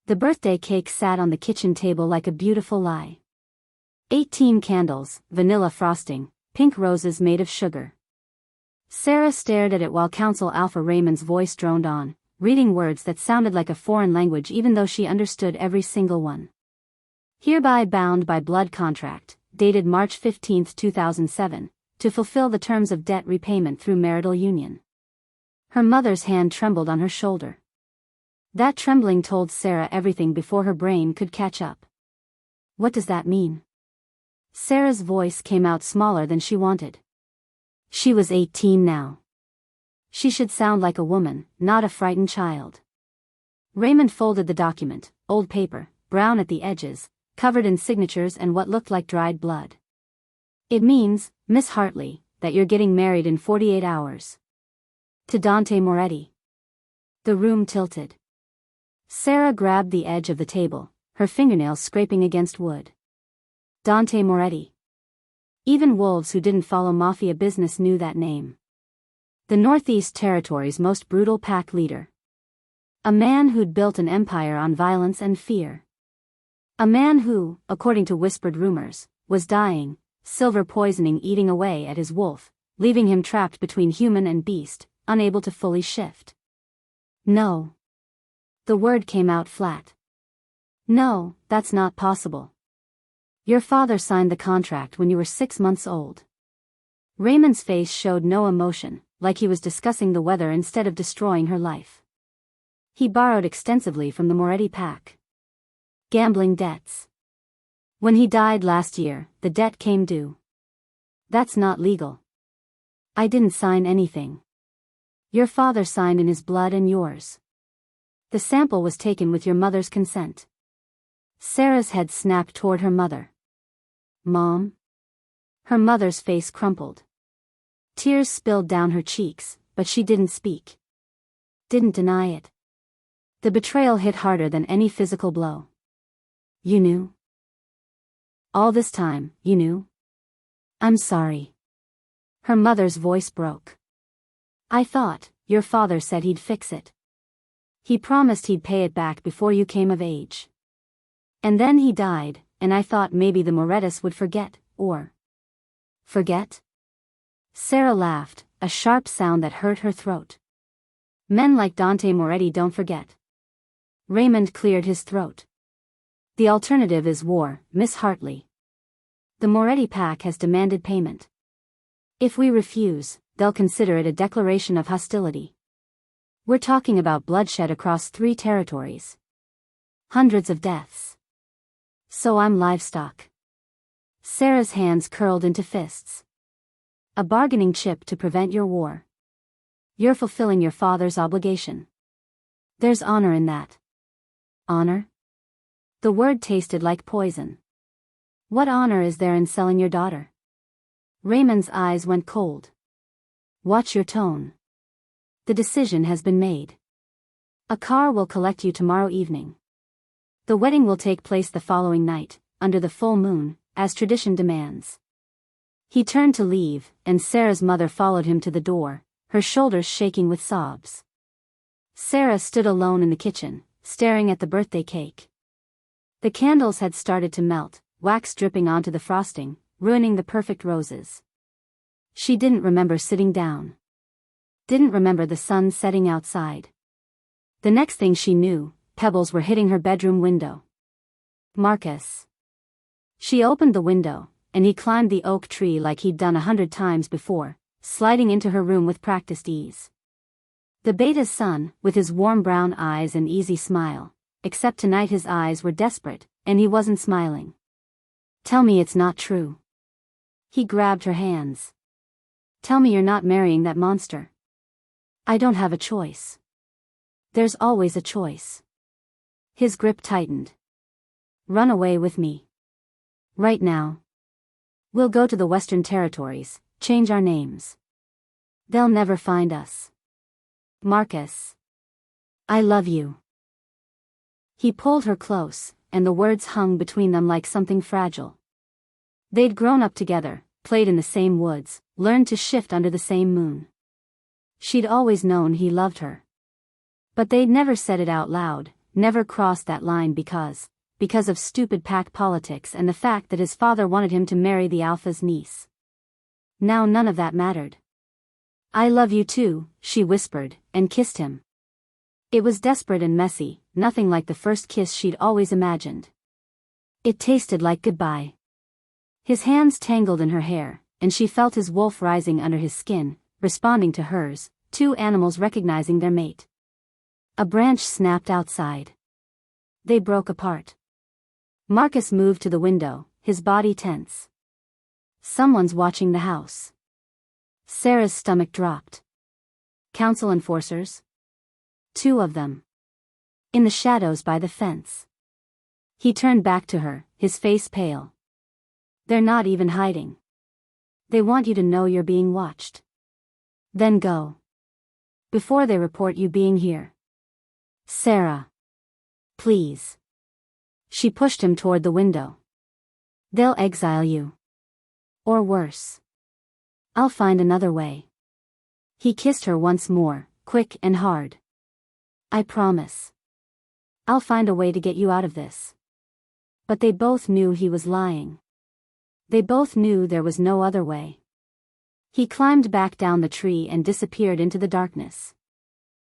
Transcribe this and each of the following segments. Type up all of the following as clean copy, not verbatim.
The birthday cake sat on the kitchen table like a beautiful lie. 18 candles, vanilla frosting, pink roses made of sugar. Sarah stared at it while Counsel Alpha Raymond's voice droned on, reading words that sounded like a foreign language even though she understood every single one. Hereby bound by blood contract, dated March 15, 2007, to fulfill the terms of debt repayment through marital union. Her mother's hand trembled on her shoulder. That trembling told Sarah everything before her brain could catch up. What does that mean? Sarah's voice came out smaller than she wanted. She was 18 now. She should sound like a woman, not a frightened child. Raymond folded the document, old paper, brown at the edges, covered in signatures and what looked like dried blood. It means, Miss Hartley, that you're getting married in 48 hours. To Dante Moretti. The room tilted. Sarah grabbed the edge of the table, her fingernails scraping against wood. Dante Moretti. Even wolves who didn't follow mafia business knew that name. The Northeast Territory's most brutal pack leader. A man who'd built an empire on violence and fear. A man who, according to whispered rumors, was dying, silver poisoning eating away at his wolf, leaving him trapped between human and beast, unable to fully shift. No. The word came out flat. No, that's not possible. Your father signed the contract when you were 6 months old. Raymond's face showed no emotion, like he was discussing the weather instead of destroying her life. He borrowed extensively from the Moretti pack. Gambling debts. When he died last year, the debt came due. That's not legal. I didn't sign anything. Your father signed in his blood and yours. The sample was taken with your mother's consent. Sarah's head snapped toward her mother. Mom? Her mother's face crumpled. Tears spilled down her cheeks, but she didn't speak. Didn't deny it. The betrayal hit harder than any physical blow. You knew? All this time, you knew? I'm sorry. Her mother's voice broke. I thought, your father said he'd fix it. He promised he'd pay it back before you came of age. And then he died, and I thought maybe the Morettis would forget, or... Forget? Sarah laughed, a sharp sound that hurt her throat. Men like Dante Moretti don't forget. Raymond cleared his throat. The alternative is war, Miss Hartley. The Moretti pack has demanded payment. If we refuse, they'll consider it a declaration of hostility. We're talking about bloodshed across 3 territories. Hundreds of deaths. So I'm livestock. Sarah's hands curled into fists. A bargaining chip to prevent your war. You're fulfilling your father's obligation. There's honor in that. Honor? The word tasted like poison. What honor is there in selling your daughter? Raymond's eyes went cold. Watch your tone. The decision has been made. A car will collect you tomorrow evening. The wedding will take place the following night, under the full moon, as tradition demands. He turned to leave, and Sarah's mother followed him to the door, her shoulders shaking with sobs. Sarah stood alone in the kitchen, staring at the birthday cake. The candles had started to melt, wax dripping onto the frosting, ruining the perfect roses. She didn't remember sitting down. Didn't remember the sun setting outside. The next thing she knew, pebbles were hitting her bedroom window. Marcus. She opened the window, and he climbed the oak tree like he'd done 100 times before, sliding into her room with practiced ease. The beta's son, with his warm brown eyes and easy smile, except tonight his eyes were desperate, and he wasn't smiling. Tell me it's not true. He grabbed her hands. Tell me you're not marrying that monster. I don't have a choice. There's always a choice. His grip tightened. Run away with me. Right now. We'll go to the Western Territories, change our names. They'll never find us. Marcus. I love you. He pulled her close, and the words hung between them like something fragile. They'd grown up together, played in the same woods, learned to shift under the same moon. She'd always known he loved her. But they'd never said it out loud, never crossed that line because of stupid pack politics and the fact that his father wanted him to marry the Alpha's niece. Now none of that mattered. "I love you too," she whispered, and kissed him. It was desperate and messy, nothing like the first kiss she'd always imagined. It tasted like goodbye. His hands tangled in her hair, and she felt his wolf rising under his skin, responding to hers, two animals recognizing their mate. A branch snapped outside. They broke apart. Marcus moved to the window, his body tense. Someone's watching the house. Sarah's stomach dropped. Council enforcers? 2 of them. In the shadows by the fence. He turned back to her, his face pale. "They're not even hiding. They want you to know you're being watched. Then go. Before they report you being here." "Sarah. Please." She pushed him toward the window. "They'll exile you. Or worse. I'll find another way." He kissed her once more, quick and hard. "I promise. I'll find a way to get you out of this." But they both knew he was lying. They both knew there was no other way. He climbed back down the tree and disappeared into the darkness.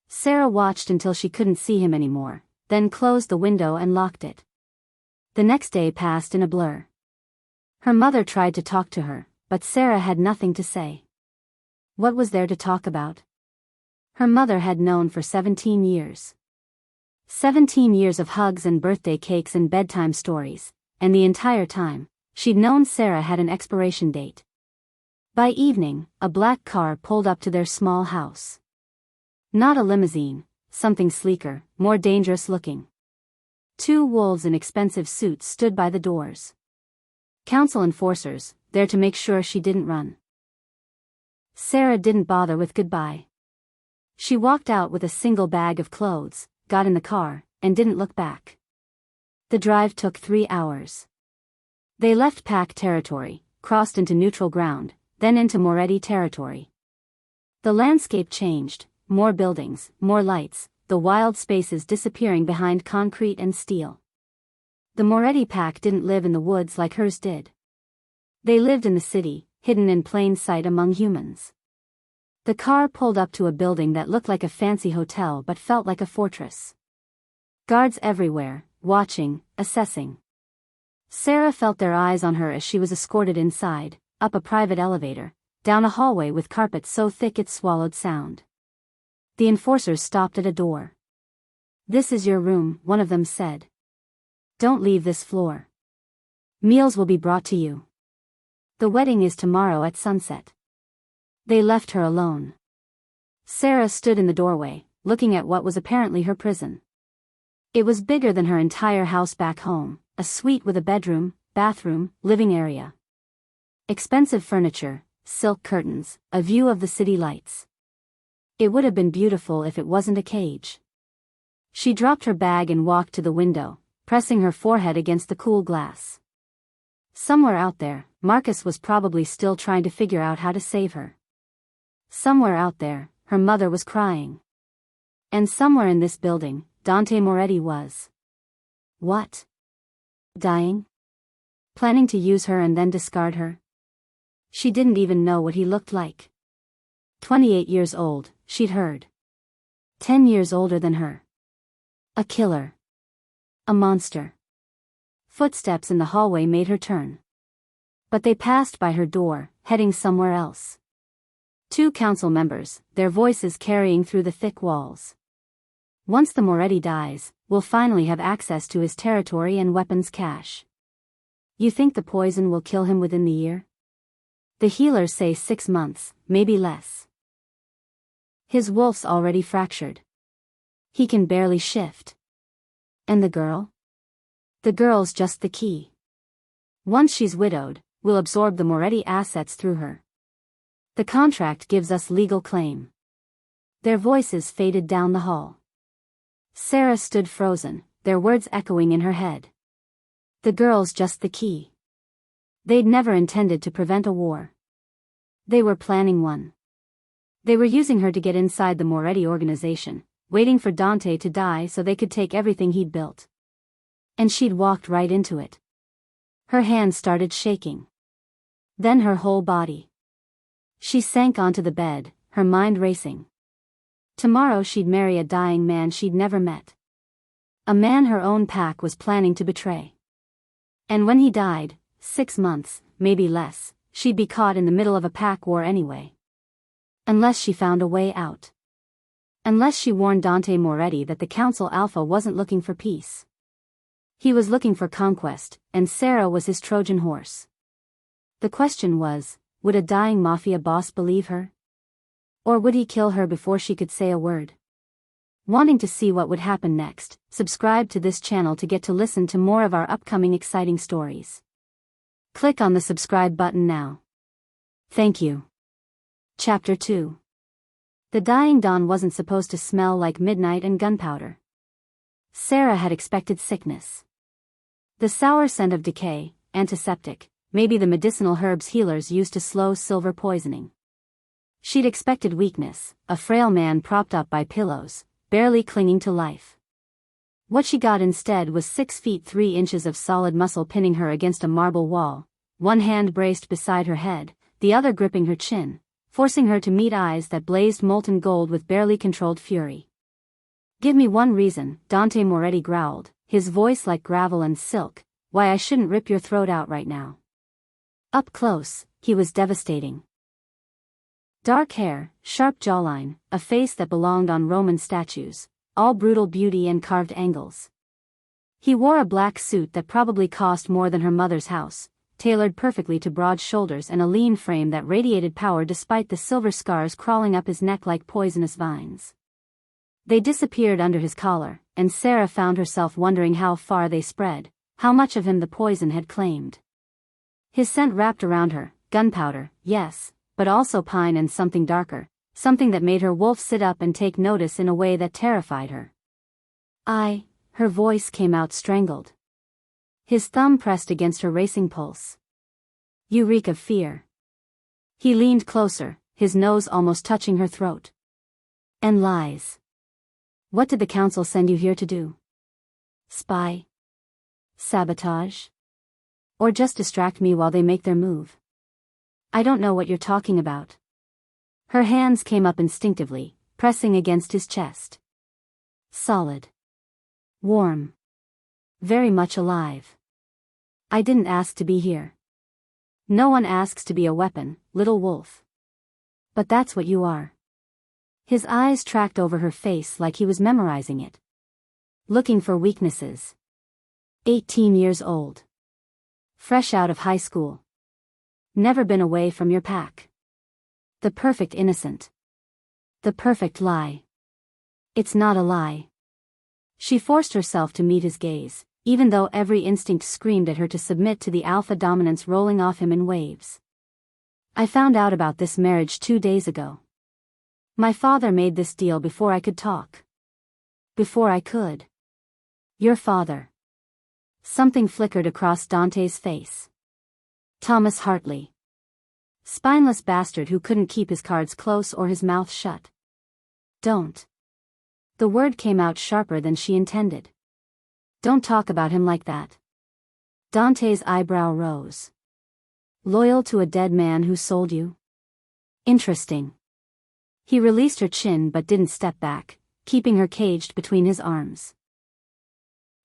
Sarah watched until she couldn't see him anymore, then closed the window and locked it. The next day passed in a blur. Her mother tried to talk to her, but Sarah had nothing to say. What was there to talk about? Her mother had known for 17 years. 17 years of hugs and birthday cakes and bedtime stories, and the entire time, she'd known Sarah had an expiration date. By evening, a black car pulled up to their small house. Not a limousine, something sleeker, more dangerous looking. 2 wolves in expensive suits stood by the doors. Council enforcers, there to make sure she didn't run. Sarah didn't bother with goodbye. She walked out with a single bag of clothes, got in the car, and didn't look back. The drive took 3 hours. They left pack territory, crossed into neutral ground, then into Moretti territory. The landscape changed, more buildings, more lights, the wild spaces disappearing behind concrete and steel. The Moretti pack didn't live in the woods like hers did. They lived in the city, hidden in plain sight among humans. The car pulled up to a building that looked like a fancy hotel but felt like a fortress. Guards everywhere, watching, assessing. Sarah felt their eyes on her as she was escorted inside, up a private elevator, down a hallway with carpet so thick it swallowed sound. The enforcers stopped at a door. "This is your room," one of them said. "Don't leave this floor. Meals will be brought to you. The wedding is tomorrow at sunset." They left her alone. Sarah stood in the doorway, looking at what was apparently her prison. It was bigger than her entire house back home, a suite with a bedroom, bathroom, living area. Expensive furniture, silk curtains, a view of the city lights. It would have been beautiful if it wasn't a cage. She dropped her bag and walked to the window, pressing her forehead against the cool glass. Somewhere out there, Marcus was probably still trying to figure out how to save her. Somewhere out there, her mother was crying. And somewhere in this building, Dante Moretti was. What? Dying? Planning to use her and then discard her? She didn't even know what he looked like. 28 years old, she'd heard. 10 years older than her. A killer. A monster. Footsteps in the hallway made her turn. But they passed by her door, heading somewhere else. 2 council members, their voices carrying through the thick walls. "Once the Moretti dies, we'll finally have access to his territory and weapons cache. You think the poison will kill him within the year? The healers say 6 months, maybe less. His wolf's already fractured. He can barely shift. And the girl? The girl's just the key. Once she's widowed, we'll absorb the Moretti assets through her. The contract gives us legal claim." Their voices faded down the hall. Sarah stood frozen, their words echoing in her head. The girl's just the key. They'd never intended to prevent a war. They were planning one. They were using her to get inside the Moretti organization, waiting for Dante to die so they could take everything he'd built. And she'd walked right into it. Her hands started shaking. Then her whole body. She sank onto the bed, her mind racing. Tomorrow she'd marry a dying man she'd never met. A man her own pack was planning to betray. And when he died, 6 months, maybe less, she'd be caught in the middle of a pack war anyway. Unless she found a way out. Unless she warned Dante Moretti that the Council Alpha wasn't looking for peace. He was looking for conquest, and Sarah was his Trojan horse. The question was, would a dying mafia boss believe her? Or would he kill her before she could say a word? Wanting to see what would happen next, subscribe to this channel to get to listen to more of our upcoming exciting stories. Click on the subscribe button now. Thank you. Chapter 2. The dying dawn wasn't supposed to smell like midnight and gunpowder. Sarah had expected sickness. The sour scent of decay, antiseptic, maybe the medicinal herbs healers used to slow silver poisoning. She'd expected weakness, a frail man propped up by pillows, barely clinging to life. What she got instead was 6 feet 3 inches of solid muscle pinning her against a marble wall, one hand braced beside her head, the other gripping her chin, forcing her to meet eyes that blazed molten gold with barely controlled fury. "Give me one reason," Dante Moretti growled, his voice like gravel and silk, "why I shouldn't rip your throat out right now." Up close, he was devastating. Dark hair, sharp jawline, a face that belonged on Roman statues, all brutal beauty and carved angles. He wore a black suit that probably cost more than her mother's house, tailored perfectly to broad shoulders and a lean frame that radiated power despite the silver scars crawling up his neck like poisonous vines. They disappeared under his collar, and Sarah found herself wondering how far they spread, how much of him the poison had claimed. His scent wrapped around her, gunpowder, yes, but also pine and something darker, something that made her wolf sit up and take notice in a way that terrified her. Her voice came out strangled. His thumb pressed against her racing pulse. "You reek of fear." He leaned closer, his nose almost touching her throat. "And lies. What did the council send you here to do? Spy? Sabotage? Or just distract me while they make their move? I don't know what you're talking about." Her hands came up instinctively, pressing against his chest. Solid. Warm. Very much alive. "I didn't ask to be here. No one asks to be a weapon, little wolf. But that's what you are." His eyes tracked over her face like he was memorizing it. Looking for weaknesses. 18 years old. Fresh out of high school. Never been away from your pack. The perfect innocent. The perfect lie. It's not a lie. She forced herself to meet his gaze, even though every instinct screamed at her to submit to the alpha dominance rolling off him in waves. "I found out about this marriage 2 days ago. My father made this deal before I could talk. Before I could." "Your father." Something flickered across Dante's face. Thomas Hartley. Spineless bastard who couldn't keep his cards close or his mouth shut. "Don't." The word came out sharper than she intended. "Don't talk about him like that." Dante's eyebrow rose. "Loyal to a dead man who sold you? Interesting." He released her chin but didn't step back, keeping her caged between his arms.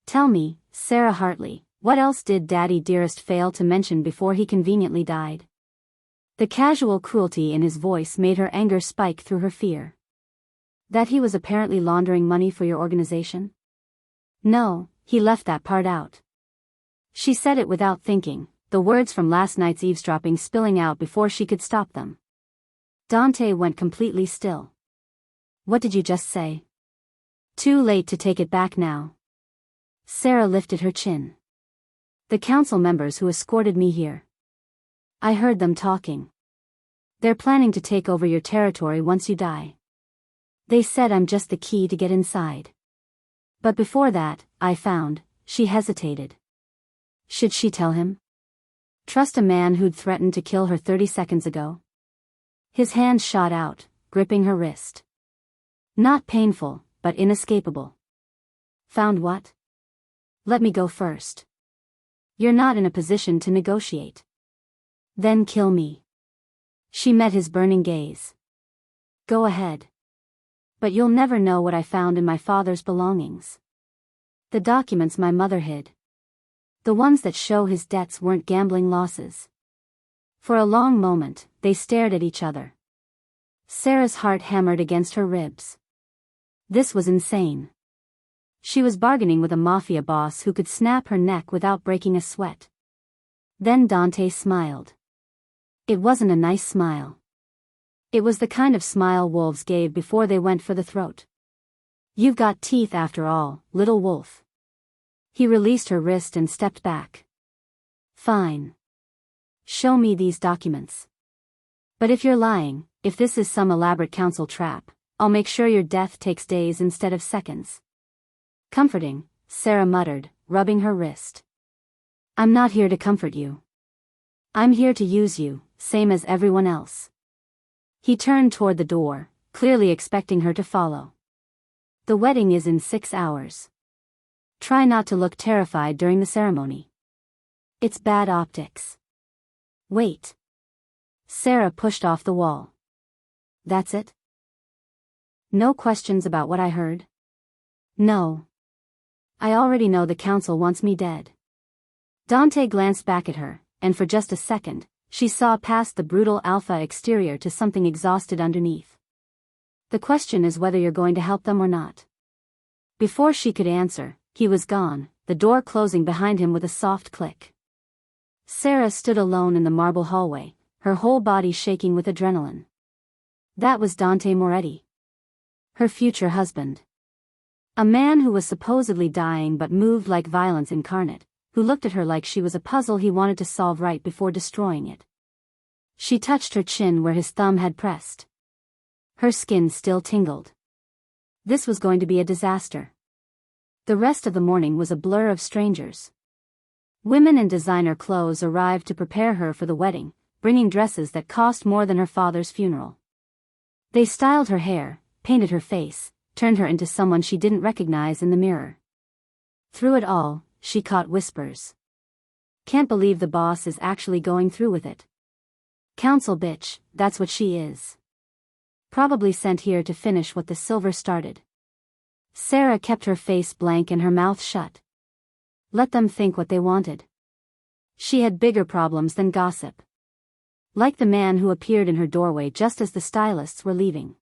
"Tell me, Sarah Hartley, what else did Daddy Dearest fail to mention before he conveniently died?" The casual cruelty in his voice made her anger spike through her fear. "That he was apparently laundering money for your organization?" "No, he left that part out." She said it without thinking, the words from last night's eavesdropping spilling out before she could stop them. Dante went completely still. "What did you just say?" "Too late to take it back now." Sarah lifted her chin. "The council members who escorted me here. I heard them talking. They're planning to take over your territory once you die. They said I'm just the key to get inside. But before that, I found," she hesitated. Should she tell him? Trust a man who'd threatened to kill her 30 seconds ago? His hand shot out, gripping her wrist. Not painful, but inescapable. Found what? Let me go first. You're not in a position to negotiate. Then kill me. She met his burning gaze. Go ahead. But you'll never know what I found in my father's belongings. The documents my mother hid. The ones that show his debts weren't gambling losses. For a long moment, they stared at each other. Sarah's heart hammered against her ribs. This was insane. She was bargaining with a mafia boss who could snap her neck without breaking a sweat. Then Dante smiled. It wasn't a nice smile. It was the kind of smile wolves gave before they went for the throat. You've got teeth after all, little wolf. He released her wrist and stepped back. Fine. Show me these documents. But if you're lying, if this is some elaborate council trap, I'll make sure your death takes days instead of seconds. Comforting, Sarah muttered, rubbing her wrist. I'm not here to comfort you. I'm here to use you, same as everyone else. He turned toward the door, clearly expecting her to follow. The wedding is in 6 hours. Try not to look terrified during the ceremony. It's bad optics. Wait. Sarah pushed off the wall. That's it? No questions about what I heard? No. I already know the council wants me dead. Dante glanced back at her, and for just a second, she saw past the brutal alpha exterior to something exhausted underneath. The question is whether you're going to help them or not. Before she could answer, he was gone, the door closing behind him with a soft click. Sarah stood alone in the marble hallway, her whole body shaking with adrenaline. That was Dante Moretti. Her future husband. A man who was supposedly dying but moved like violence incarnate, who looked at her like she was a puzzle he wanted to solve right before destroying it. She touched her chin where his thumb had pressed. Her skin still tingled. This was going to be a disaster. The rest of the morning was a blur of strangers. Women in designer clothes arrived to prepare her for the wedding, bringing dresses that cost more than her father's funeral. They styled her hair, painted her face, turned her into someone she didn't recognize in the mirror. Through it all, she caught whispers. Can't believe the boss is actually going through with it. Council bitch, that's what she is. Probably sent here to finish what the silver started. Sarah kept her face blank and her mouth shut. Let them think what they wanted. She had bigger problems than gossip. Like the man who appeared in her doorway just as the stylists were leaving.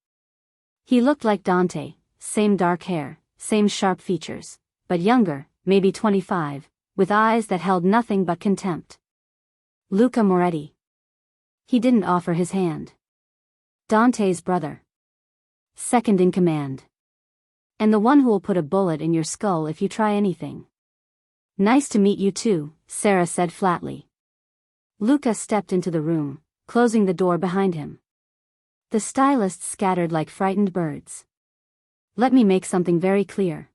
He looked like Dante, same dark hair, same sharp features, but younger, maybe 25, with eyes that held nothing but contempt. Luca Moretti. He didn't offer his hand. Dante's brother. Second in command. And the one who will put a bullet in your skull if you try anything. Nice to meet you too, Sarah said flatly. Luca stepped into the room, closing the door behind him. The stylists scattered like frightened birds. Let me make something very clear.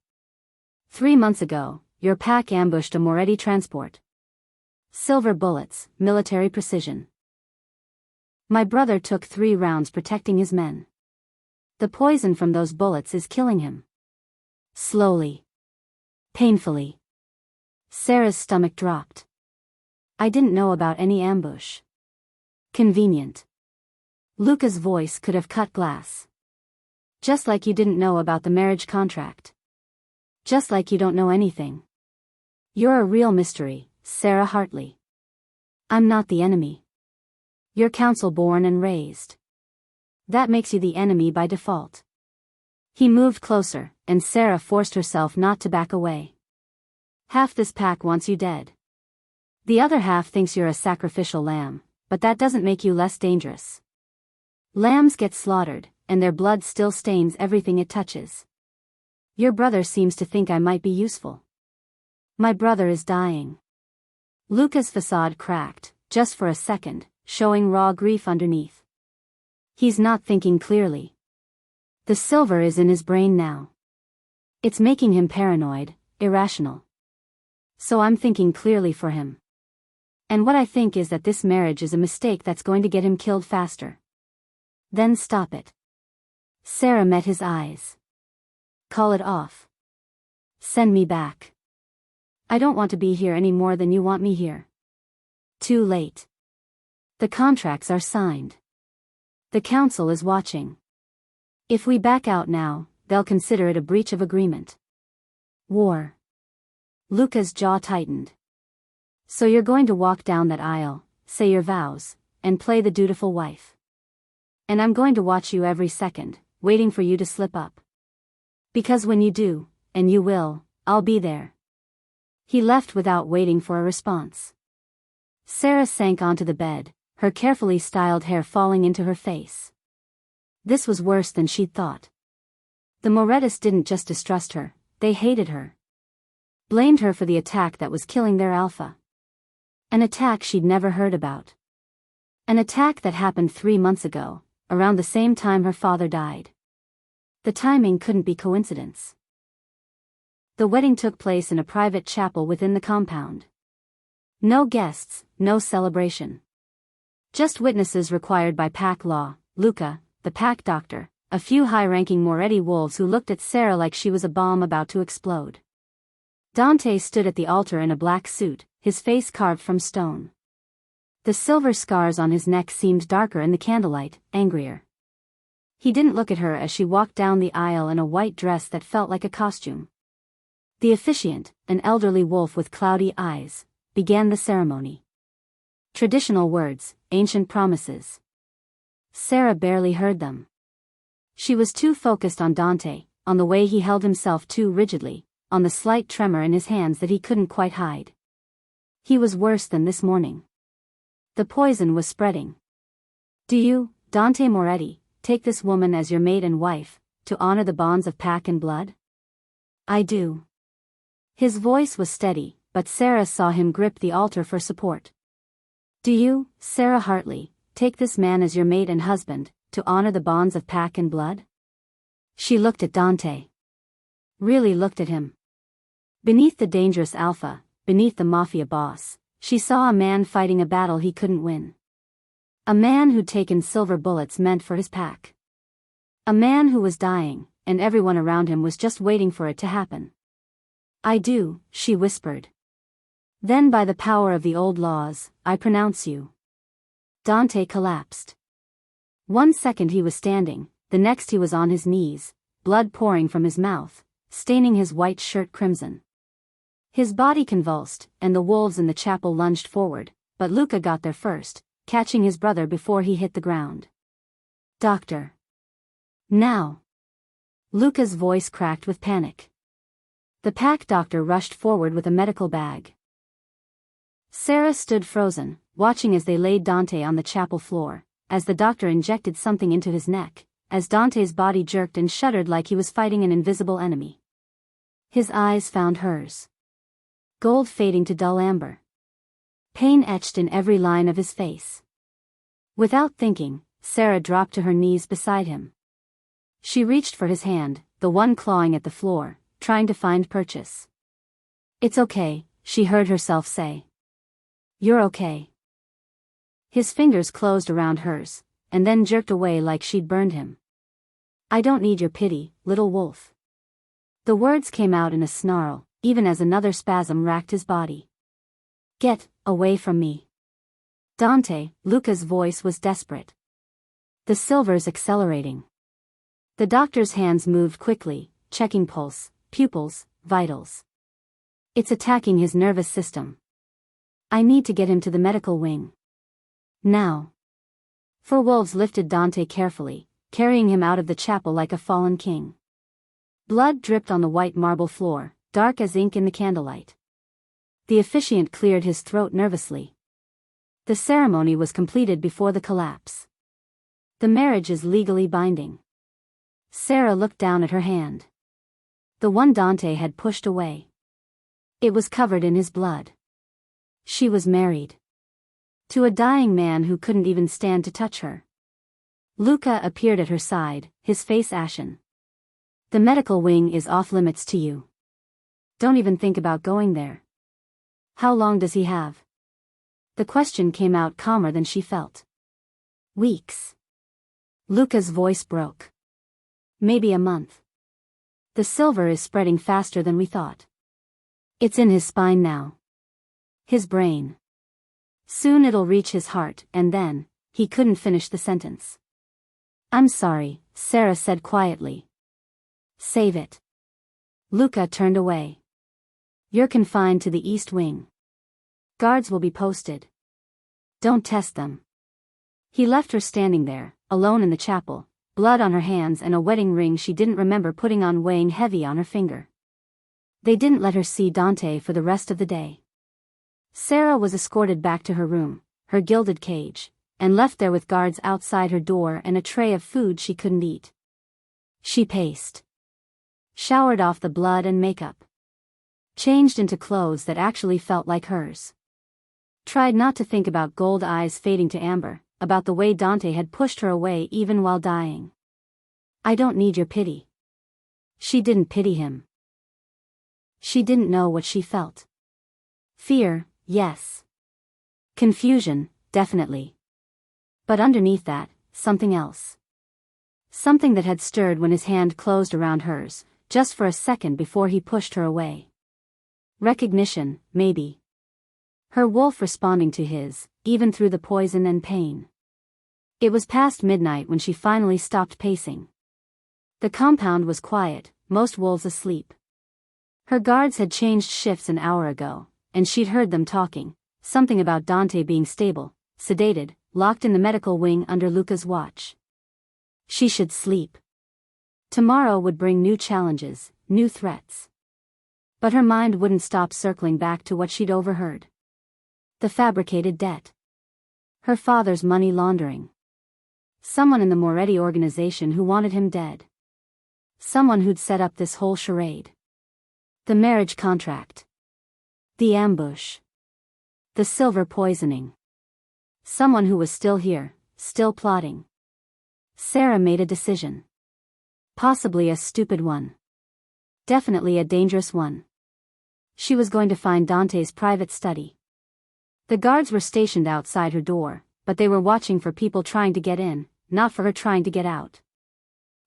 3 months ago, your pack ambushed a Moretti transport. Silver bullets, military precision. My brother took 3 rounds protecting his men. The poison from those bullets is killing him. Slowly. Painfully. Sarah's stomach dropped. I didn't know about any ambush. Convenient. Luca's voice could have cut glass. Just like you didn't know about the marriage contract. Just like you don't know anything. You're a real mystery, Sarah Hartley. I'm not the enemy. You're council born and raised. That makes you the enemy by default. He moved closer, and Sarah forced herself not to back away. Half this pack wants you dead. The other half thinks you're a sacrificial lamb, but that doesn't make you less dangerous. Lambs get slaughtered, and their blood still stains everything it touches. Your brother seems to think I might be useful. My brother is dying. Luca's facade cracked, just for a second, showing raw grief underneath. He's not thinking clearly. The silver is in his brain now. It's making him paranoid, irrational. So I'm thinking clearly for him. And what I think is that this marriage is a mistake that's going to get him killed faster. Then stop it. Sarah met his eyes. Call it off. Send me back. I don't want to be here any more than you want me here. Too late. The contracts are signed. The council is watching. If we back out now, they'll consider it a breach of agreement. War. Luca's jaw tightened. So you're going to walk down that aisle, say your vows, and play the dutiful wife. And I'm going to watch you every second, waiting for you to slip up. Because when you do, and you will, I'll be there. He left without waiting for a response. Sarah sank onto the bed, her carefully styled hair falling into her face. This was worse than she'd thought. The Morettis didn't just distrust her, they hated her. Blamed her for the attack that was killing their alpha. An attack she'd never heard about. An attack that happened 3 months ago, around the same time her father died. The timing couldn't be coincidence. The wedding took place in a private chapel within the compound. No guests, no celebration. Just witnesses required by pack law, Luca, the pack doctor, a few high-ranking Moretti wolves who looked at Sarah like she was a bomb about to explode. Dante stood at the altar in a black suit, his face carved from stone. The silver scars on his neck seemed darker in the candlelight, angrier. He didn't look at her as she walked down the aisle in a white dress that felt like a costume. The officiant, an elderly wolf with cloudy eyes, began the ceremony. Traditional words, ancient promises. Sarah barely heard them. She was too focused on Dante, on the way he held himself too rigidly, on the slight tremor in his hands that he couldn't quite hide. He was worse than this morning. The poison was spreading. Do you, Dante Moretti, take this woman as your mate and wife, to honor the bonds of pack and blood? I do. His voice was steady, but Sarah saw him grip the altar for support. Do you, Sarah Hartley, take this man as your mate and husband, to honor the bonds of pack and blood? She looked at Dante. Really looked at him. Beneath the dangerous alpha, beneath the mafia boss, she saw a man fighting a battle he couldn't win. A man who'd taken silver bullets meant for his pack. A man who was dying, and everyone around him was just waiting for it to happen. I do, she whispered. Then by the power of the old laws, I pronounce you. Dante collapsed. 1 second he was standing, the next he was on his knees, blood pouring from his mouth, staining his white shirt crimson. His body convulsed, and the wolves in the chapel lunged forward, but Luca got there first, catching his brother before he hit the ground. Doctor. Now. Luca's voice cracked with panic. The pack doctor rushed forward with a medical bag. Sarah stood frozen, watching as they laid Dante on the chapel floor, as the doctor injected something into his neck, as Dante's body jerked and shuddered like he was fighting an invisible enemy. His eyes found hers. Gold fading to dull amber. Pain etched in every line of his face. Without thinking, Sarah dropped to her knees beside him. She reached for his hand, the one clawing at the floor, trying to find purchase. It's okay, she heard herself say. You're okay. His fingers closed around hers, and then jerked away like she'd burned him. I don't need your pity, little wolf. The words came out in a snarl, even as another spasm racked his body. Get away from me. Dante, Luca's voice was desperate. The silvers accelerating. The doctor's hands moved quickly, checking pulse, pupils, vitals. It's attacking his nervous system. I need to get him to the medical wing. Now. Four wolves lifted Dante carefully, carrying him out of the chapel like a fallen king. Blood dripped on the white marble floor, dark as ink in the candlelight. The officiant cleared his throat nervously. The ceremony was completed before the collapse. The marriage is legally binding. Sarah looked down at her hand. The one Dante had pushed away. It was covered in his blood. She was married. To a dying man who couldn't even stand to touch her. Luca appeared at her side, his face ashen. The medical wing is off limits to you. Don't even think about going there. How long does he have? The question came out calmer than she felt. Weeks. Luca's voice broke. Maybe a month. The silver is spreading faster than we thought. It's in his spine now. His brain. Soon it'll reach his heart, and then, he couldn't finish the sentence. I'm sorry, Sarah said quietly. Save it. Luca turned away. You're confined to the East Wing. Guards will be posted. Don't test them. He left her standing there, alone in the chapel, blood on her hands and a wedding ring she didn't remember putting on weighing heavy on her finger. They didn't let her see Dante for the rest of the day. Sarah was escorted back to her room, her gilded cage, and left there with guards outside her door and a tray of food she couldn't eat. She paced. Showered off the blood and makeup. Changed into clothes that actually felt like hers. Tried not to think about gold eyes fading to amber, about the way Dante had pushed her away even while dying. I don't need your pity. She didn't pity him. She didn't know what she felt. Fear, yes. Confusion, definitely. But underneath that, something else. Something that had stirred when his hand closed around hers, just for a second before he pushed her away. Recognition, maybe. Her wolf responding to his, even through the poison and pain. It was past midnight when she finally stopped pacing. The compound was quiet, most wolves asleep. Her guards had changed shifts an hour ago, and she'd heard them talking, something about Dante being stable, sedated, locked in the medical wing under Luca's watch. She should sleep. Tomorrow would bring new challenges, new threats. But her mind wouldn't stop circling back to what she'd overheard. The fabricated debt. Her father's money laundering. Someone in the Moretti organization who wanted him dead. Someone who'd set up this whole charade. The marriage contract. The ambush. The silver poisoning. Someone who was still here, still plotting. Sarah made a decision. Possibly a stupid one. Definitely a dangerous one. She was going to find Dante's private study. The guards were stationed outside her door, but they were watching for people trying to get in, not for her trying to get out.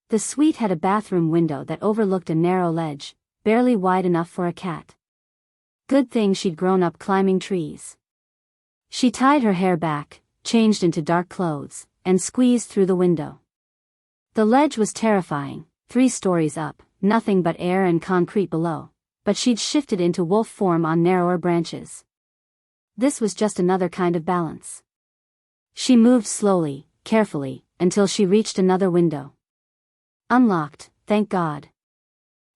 The suite had a bathroom window that overlooked a narrow ledge, barely wide enough for a cat. Good thing she'd grown up climbing trees. She tied her hair back, changed into dark clothes, and squeezed through the window. The ledge was terrifying, 3 stories up, nothing but air and concrete below, but she'd shifted into wolf form on narrower branches. This was just another kind of balance. She moved slowly, carefully, until she reached another window. Unlocked, thank God.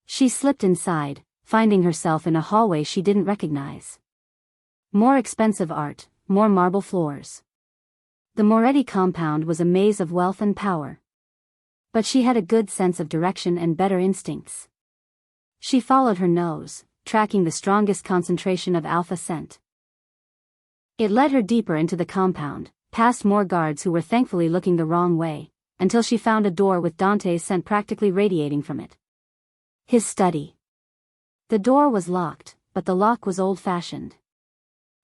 She slipped inside, finding herself in a hallway she didn't recognize. More expensive art, more marble floors. The Moretti compound was a maze of wealth and power. But she had a good sense of direction and better instincts. She followed her nose, tracking the strongest concentration of alpha scent. It led her deeper into the compound, past more guards who were thankfully looking the wrong way, until she found a door with Dante's scent practically radiating from it. His study. The door was locked, but the lock was old-fashioned.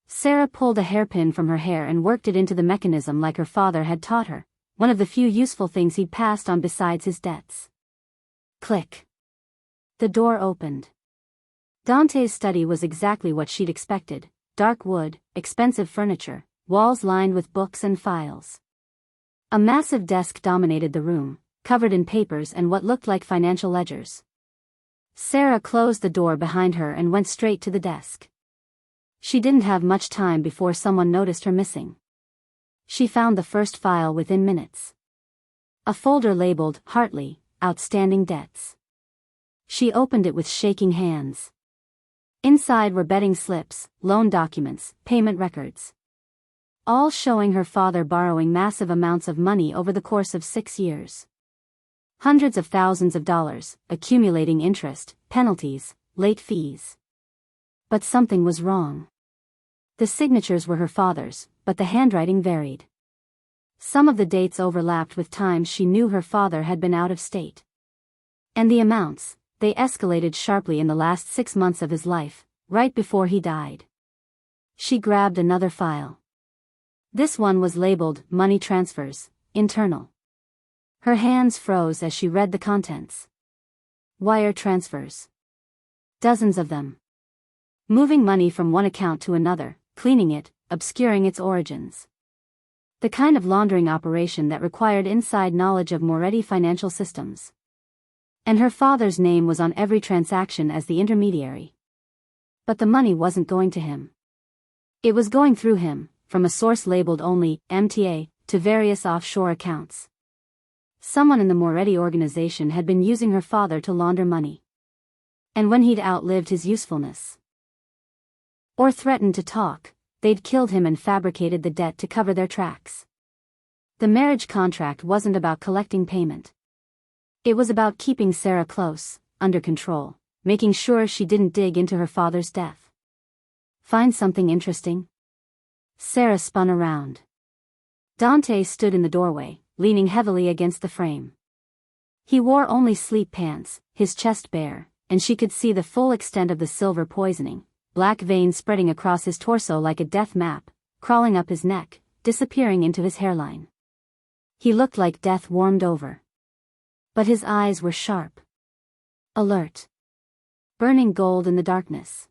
Sarah pulled a hairpin from her hair and worked it into the mechanism like her father had taught her, one of the few useful things he'd passed on besides his debts. Click. The door opened. Dante's study was exactly what she'd expected: dark wood, expensive furniture, walls lined with books and files. A massive desk dominated the room, covered in papers and what looked like financial ledgers. Sarah closed the door behind her and went straight to the desk. She didn't have much time before someone noticed her missing. She found the first file within minutes. A folder labeled, Hartley, Outstanding Debts. She opened it with shaking hands. Inside were betting slips, loan documents, payment records. All showing her father borrowing massive amounts of money over the course of 6 years. Hundreds of thousands of dollars, accumulating interest, penalties, late fees. But something was wrong. The signatures were her father's, but the handwriting varied. Some of the dates overlapped with times she knew her father had been out of state. And the amounts, they escalated sharply in the last 6 months of his life, right before he died. She grabbed another file. This one was labeled, Money Transfers, Internal. Her hands froze as she read the contents. Wire transfers. Dozens of them. Moving money from one account to another, cleaning it, obscuring its origins. The kind of laundering operation that required inside knowledge of Moretti financial systems. And her father's name was on every transaction as the intermediary. But the money wasn't going to him. It was going through him, from a source labeled only MTA, to various offshore accounts. Someone in the Moretti organization had been using her father to launder money. And when he'd outlived his usefulness, or threatened to talk, they'd killed him and fabricated the debt to cover their tracks. The marriage contract wasn't about collecting payment. It was about keeping Sarah close, under control, making sure she didn't dig into her father's death. Find something interesting? Sarah spun around. Dante stood in the doorway, leaning heavily against the frame. He wore only sleep pants, his chest bare, and she could see the full extent of the silver poisoning, black veins spreading across his torso like a death map, crawling up his neck, disappearing into his hairline. He looked like death warmed over. But his eyes were sharp. Alert. Burning gold in the darkness.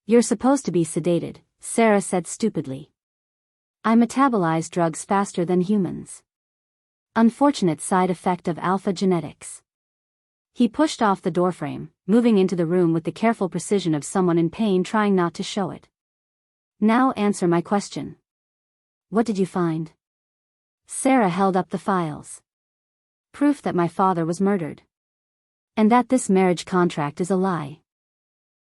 You're supposed to be sedated, Sarah said stupidly. I metabolize drugs faster than humans. Unfortunate side effect of alpha genetics. He pushed off the doorframe, moving into the room with the careful precision of someone in pain trying not to show it. Now answer my question. What did you find? Sarah held up the files. Proof that my father was murdered. And that this marriage contract is a lie.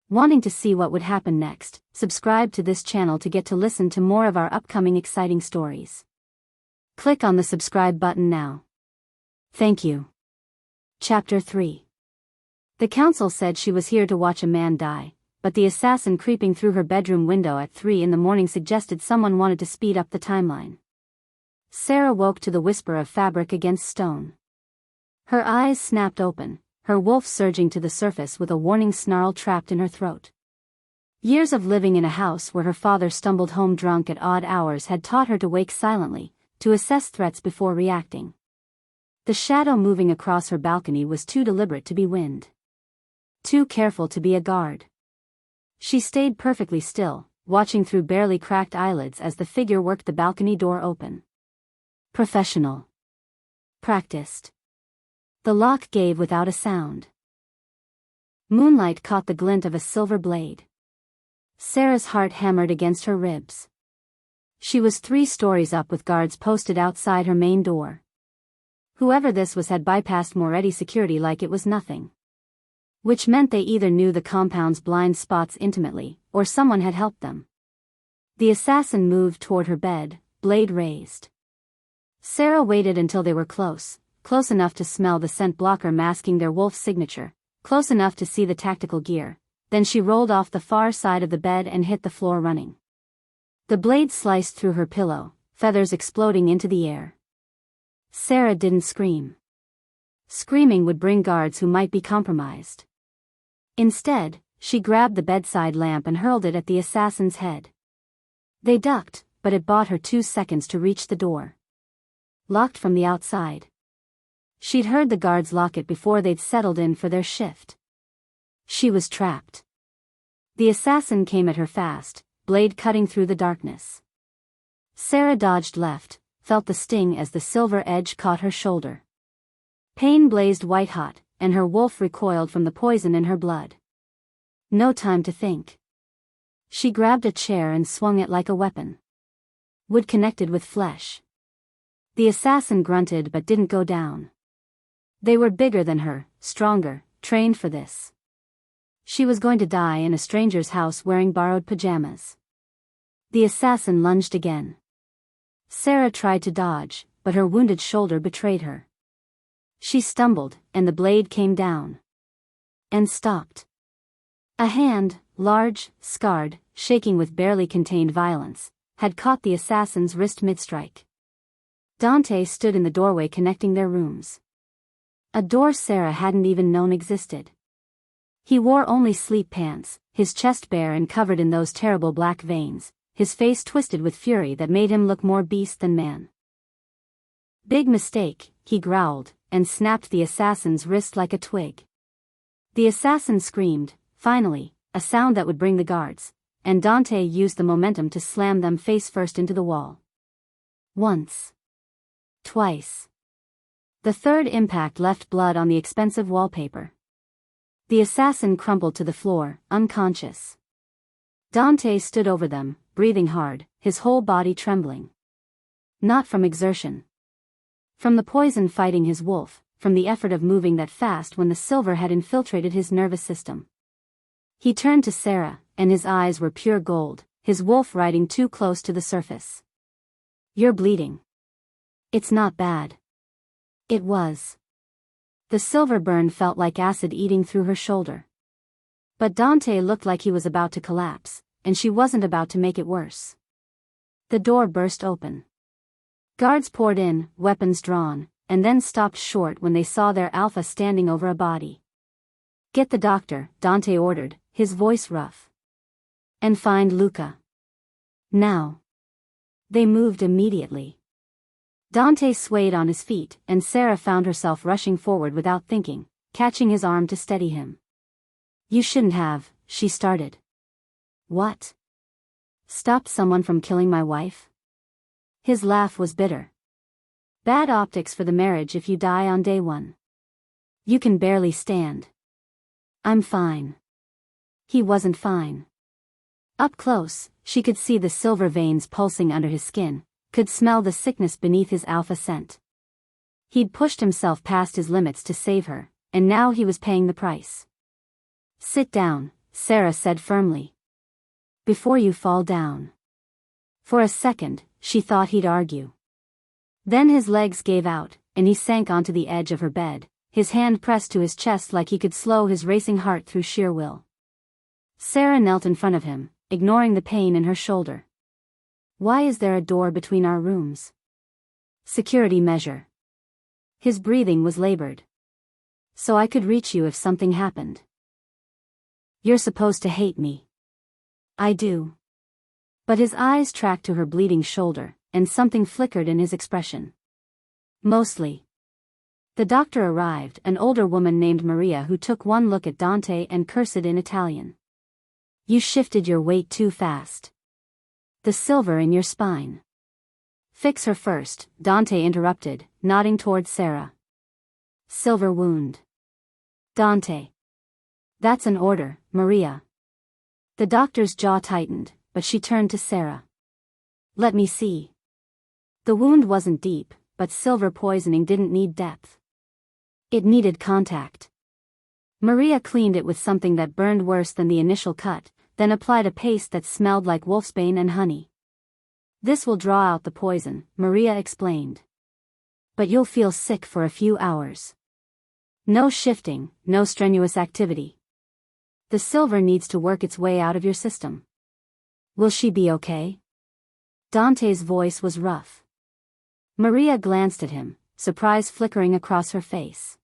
Wanting to see what would happen next, subscribe to this channel to listen to more of our upcoming exciting stories. Click on the subscribe button now. Thank you. Chapter 3. The council said she was here to watch a man die, but the assassin creeping through her bedroom window at 3 in the morning suggested someone wanted to speed up the timeline. Sarah woke to the whisper of fabric against stone. Her eyes snapped open, her wolf surging to the surface with a warning snarl trapped in her throat. Years of living in a house where her father stumbled home drunk at odd hours had taught her to wake silently, to assess threats before reacting. The shadow moving across her balcony was too deliberate to be wind. Too careful to be a guard. She stayed perfectly still, watching through barely cracked eyelids as the figure worked the balcony door open. Professional. Practiced. The lock gave without a sound. Moonlight caught the glint of a silver blade. Sarah's heart hammered against her ribs. She was 3 stories up with guards posted outside her main door. Whoever this was had bypassed Moretti security like it was nothing. Which meant they either knew the compound's blind spots intimately, or someone had helped them. The assassin moved toward her bed, blade raised. Sarah waited until they were close enough to smell the scent blocker masking their wolf signature, close enough to see the tactical gear, then she rolled off the far side of the bed and hit the floor running. The blade sliced through her pillow, feathers exploding into the air. Sarah didn't scream. Screaming would bring guards who might be compromised. Instead, she grabbed the bedside lamp and hurled it at the assassin's head. They ducked, but it bought her 2 seconds to reach the door. Locked from the outside. She'd heard the guards lock it before they'd settled in for their shift. She was trapped. The assassin came at her fast, blade cutting through the darkness. Sarah dodged left, felt the sting as the silver edge caught her shoulder. Pain blazed white-hot, and her wolf recoiled from the poison in her blood. No time to think. She grabbed a chair and swung it like a weapon. Wood connected with flesh. The assassin grunted but didn't go down. They were bigger than her, stronger, trained for this. She was going to die in a stranger's house wearing borrowed pajamas. The assassin lunged again. Sarah tried to dodge, but her wounded shoulder betrayed her. She stumbled, and the blade came down. And stopped. A hand, large, scarred, shaking with barely contained violence, had caught the assassin's wrist mid-strike. Dante stood in the doorway connecting their rooms. A door Sarah hadn't even known existed. He wore only sleep pants, his chest bare and covered in those terrible black veins, his face twisted with fury that made him look more beast than man. Big mistake, he growled, and snapped the assassin's wrist like a twig. The assassin screamed, finally, a sound that would bring the guards, and Dante used the momentum to slam them face first into the wall. Once. Twice. The third impact left blood on the expensive wallpaper. The assassin crumpled to the floor, unconscious. Dante stood over them, breathing hard, his whole body trembling. Not from exertion. From the poison fighting his wolf, from the effort of moving that fast when the silver had infiltrated his nervous system. He turned to Sarah, and his eyes were pure gold, his wolf riding too close to the surface. "You're bleeding." "It's not bad." It was. The silver burn felt like acid eating through her shoulder. But Dante looked like he was about to collapse, and she wasn't about to make it worse. The door burst open. Guards poured in, weapons drawn, and then stopped short when they saw their alpha standing over a body. "Get the doctor," Dante ordered, his voice rough. "And find Luca. Now." They moved immediately. Dante swayed on his feet, and Sarah found herself rushing forward without thinking, catching his arm to steady him. "You shouldn't have," she started. "What? Stopped someone from killing my wife?" His laugh was bitter. "Bad optics for the marriage if you die on day one. You can barely stand." "I'm fine." He wasn't fine. Up close, she could see the silver veins pulsing under his skin, could smell the sickness beneath his alpha scent. He'd pushed himself past his limits to save her, and now he was paying the price. "Sit down," Sarah said firmly. "Before you fall down." For a second, she thought he'd argue. Then his legs gave out, and he sank onto the edge of her bed, his hand pressed to his chest like he could slow his racing heart through sheer will. Sarah knelt in front of him, ignoring the pain in her shoulder. "Why is there a door between our rooms?" "Security measure." His breathing was labored. "So I could reach you if something happened." "You're supposed to hate me." "I do." But his eyes tracked to her bleeding shoulder, and something flickered in his expression. "Mostly." The doctor arrived, an older woman named Maria who took one look at Dante and cursed in Italian. "You shifted your weight too fast. The silver in your spine." "Fix her first," Dante interrupted, nodding toward Sarah. "Silver wound." "Dante." "That's an order, Maria." The doctor's jaw tightened, but she turned to Sarah. "Let me see." The wound wasn't deep, but silver poisoning didn't need depth. It needed contact. Maria cleaned it with something that burned worse than the initial cut, then applied a paste that smelled like wolfsbane and honey. "This will draw out the poison," Maria explained. "But you'll feel sick for a few hours. No shifting, no strenuous activity. The silver needs to work its way out of your system." "Will she be okay?" Dante's voice was rough. Maria glanced at him, surprise flickering across her face.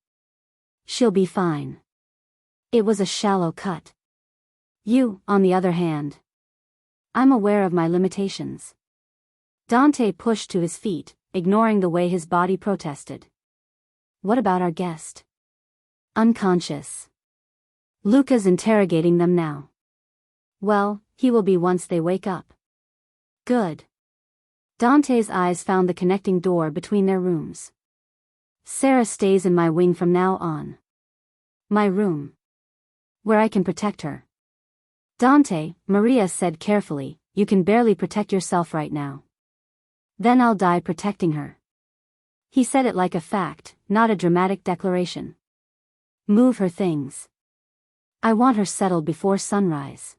"She'll be fine." It was a shallow cut. "You, on the other hand." "I'm aware of my limitations." Dante pushed to his feet, ignoring the way his body protested. "What about our guest?" "Unconscious. Luca's interrogating them now." "Well, he will be once they wake up." "Good." Dante's eyes found the connecting door between their rooms. "Sarah stays in my wing from now on." "My room. Where I can protect her." "Dante," Maria said carefully, "you can barely protect yourself right now. Then I'll die protecting her." He said it like a fact, not a dramatic declaration. "Move her things. I want her settled before sunrise."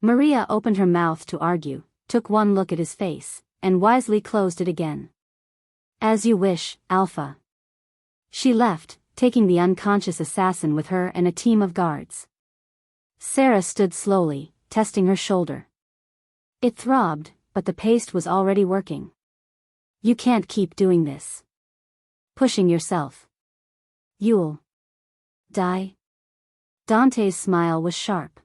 Maria opened her mouth to argue, took one look at his face, and wisely closed it again. "As you wish, Alpha." She left, taking the unconscious assassin with her and a team of guards. Sarah stood slowly, testing her shoulder. It throbbed, but the paste was already working. "You can't keep doing this. Pushing yourself. You'll die." Dante's smile was sharp.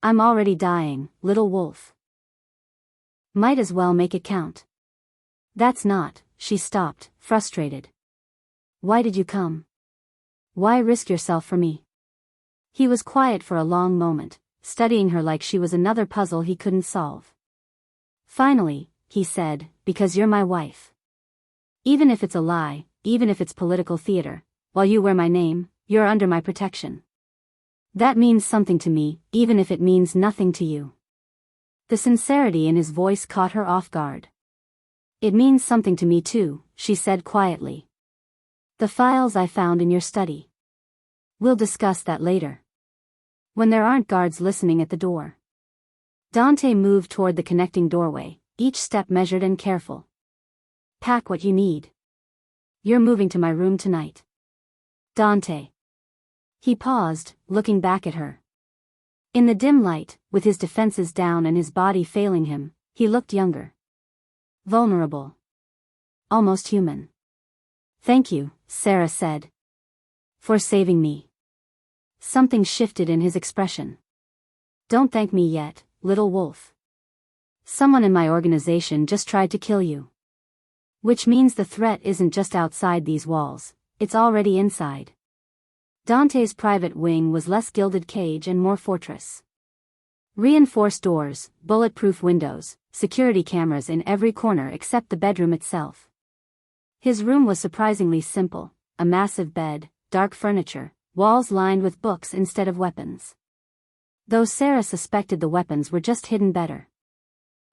"I'm already dying, little wolf. Might as well make it count." "That's not," she stopped, frustrated. "Why did you come? Why risk yourself for me?" He was quiet for a long moment, studying her like she was another puzzle he couldn't solve. Finally, he said, "Because you're my wife. Even if it's a lie, even if it's political theater, while you wear my name, you're under my protection. That means something to me, even if it means nothing to you." The sincerity in his voice caught her off guard. "It means something to me too," she said quietly. "The files I found in your study. We'll discuss that later. When there aren't guards listening at the door." Dante moved toward the connecting doorway, each step measured and careful. "Pack what you need. You're moving to my room tonight." "Dante." He paused, looking back at her. In the dim light, with his defenses down and his body failing him, he looked younger. Vulnerable. Almost human. "Thank you," Sarah said. "For saving me." Something shifted in his expression. "Don't thank me yet, little wolf. Someone in my organization just tried to kill you. Which means the threat isn't just outside these walls, it's already inside." Dante's private wing was less gilded cage and more fortress. Reinforced doors, bulletproof windows, security cameras in every corner except the bedroom itself. His room was surprisingly simple: a massive bed, dark furniture, walls lined with books instead of weapons. Though Sarah suspected the weapons were just hidden better.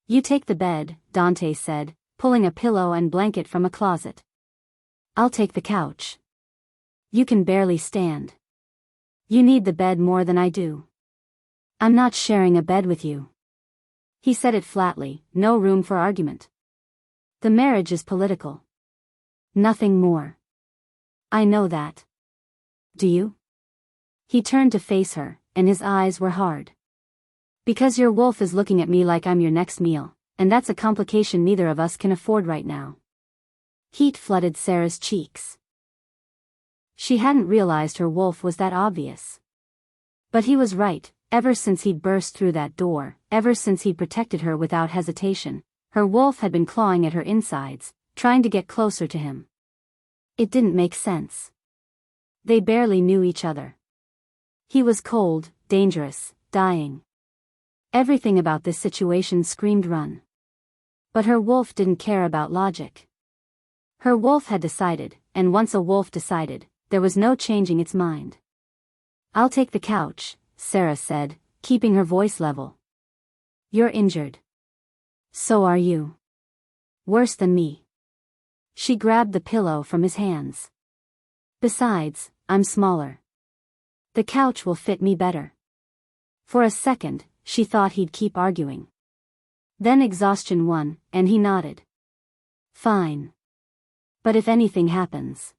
"You take the bed," Dante said, pulling a pillow and blanket from a closet. "I'll take the couch. You can barely stand. You need the bed more than I do." "I'm not sharing a bed with you." He said it flatly, no room for argument. "The marriage is political. Nothing more. I know that. Do you?" He turned to face her, and his eyes were hard. "Because your wolf is looking at me like I'm your next meal, and that's a complication neither of us can afford right now." Heat flooded Sarah's cheeks. She hadn't realized her wolf was that obvious. But he was right. Ever since he'd burst through that door, ever since he'd protected her without hesitation, her wolf had been clawing at her insides, trying to get closer to him. It didn't make sense. They barely knew each other. He was cold, dangerous, dying. Everything about this situation screamed run. But her wolf didn't care about logic. Her wolf had decided, and once a wolf decided, there was no changing its mind. "I'll take the couch," Sarah said, keeping her voice level. "You're injured. So are you. Worse than me." She grabbed the pillow from his hands. "Besides, I'm smaller. The couch will fit me better." For a second, she thought he'd keep arguing. Then exhaustion won, and he nodded. "Fine. But if anything happens,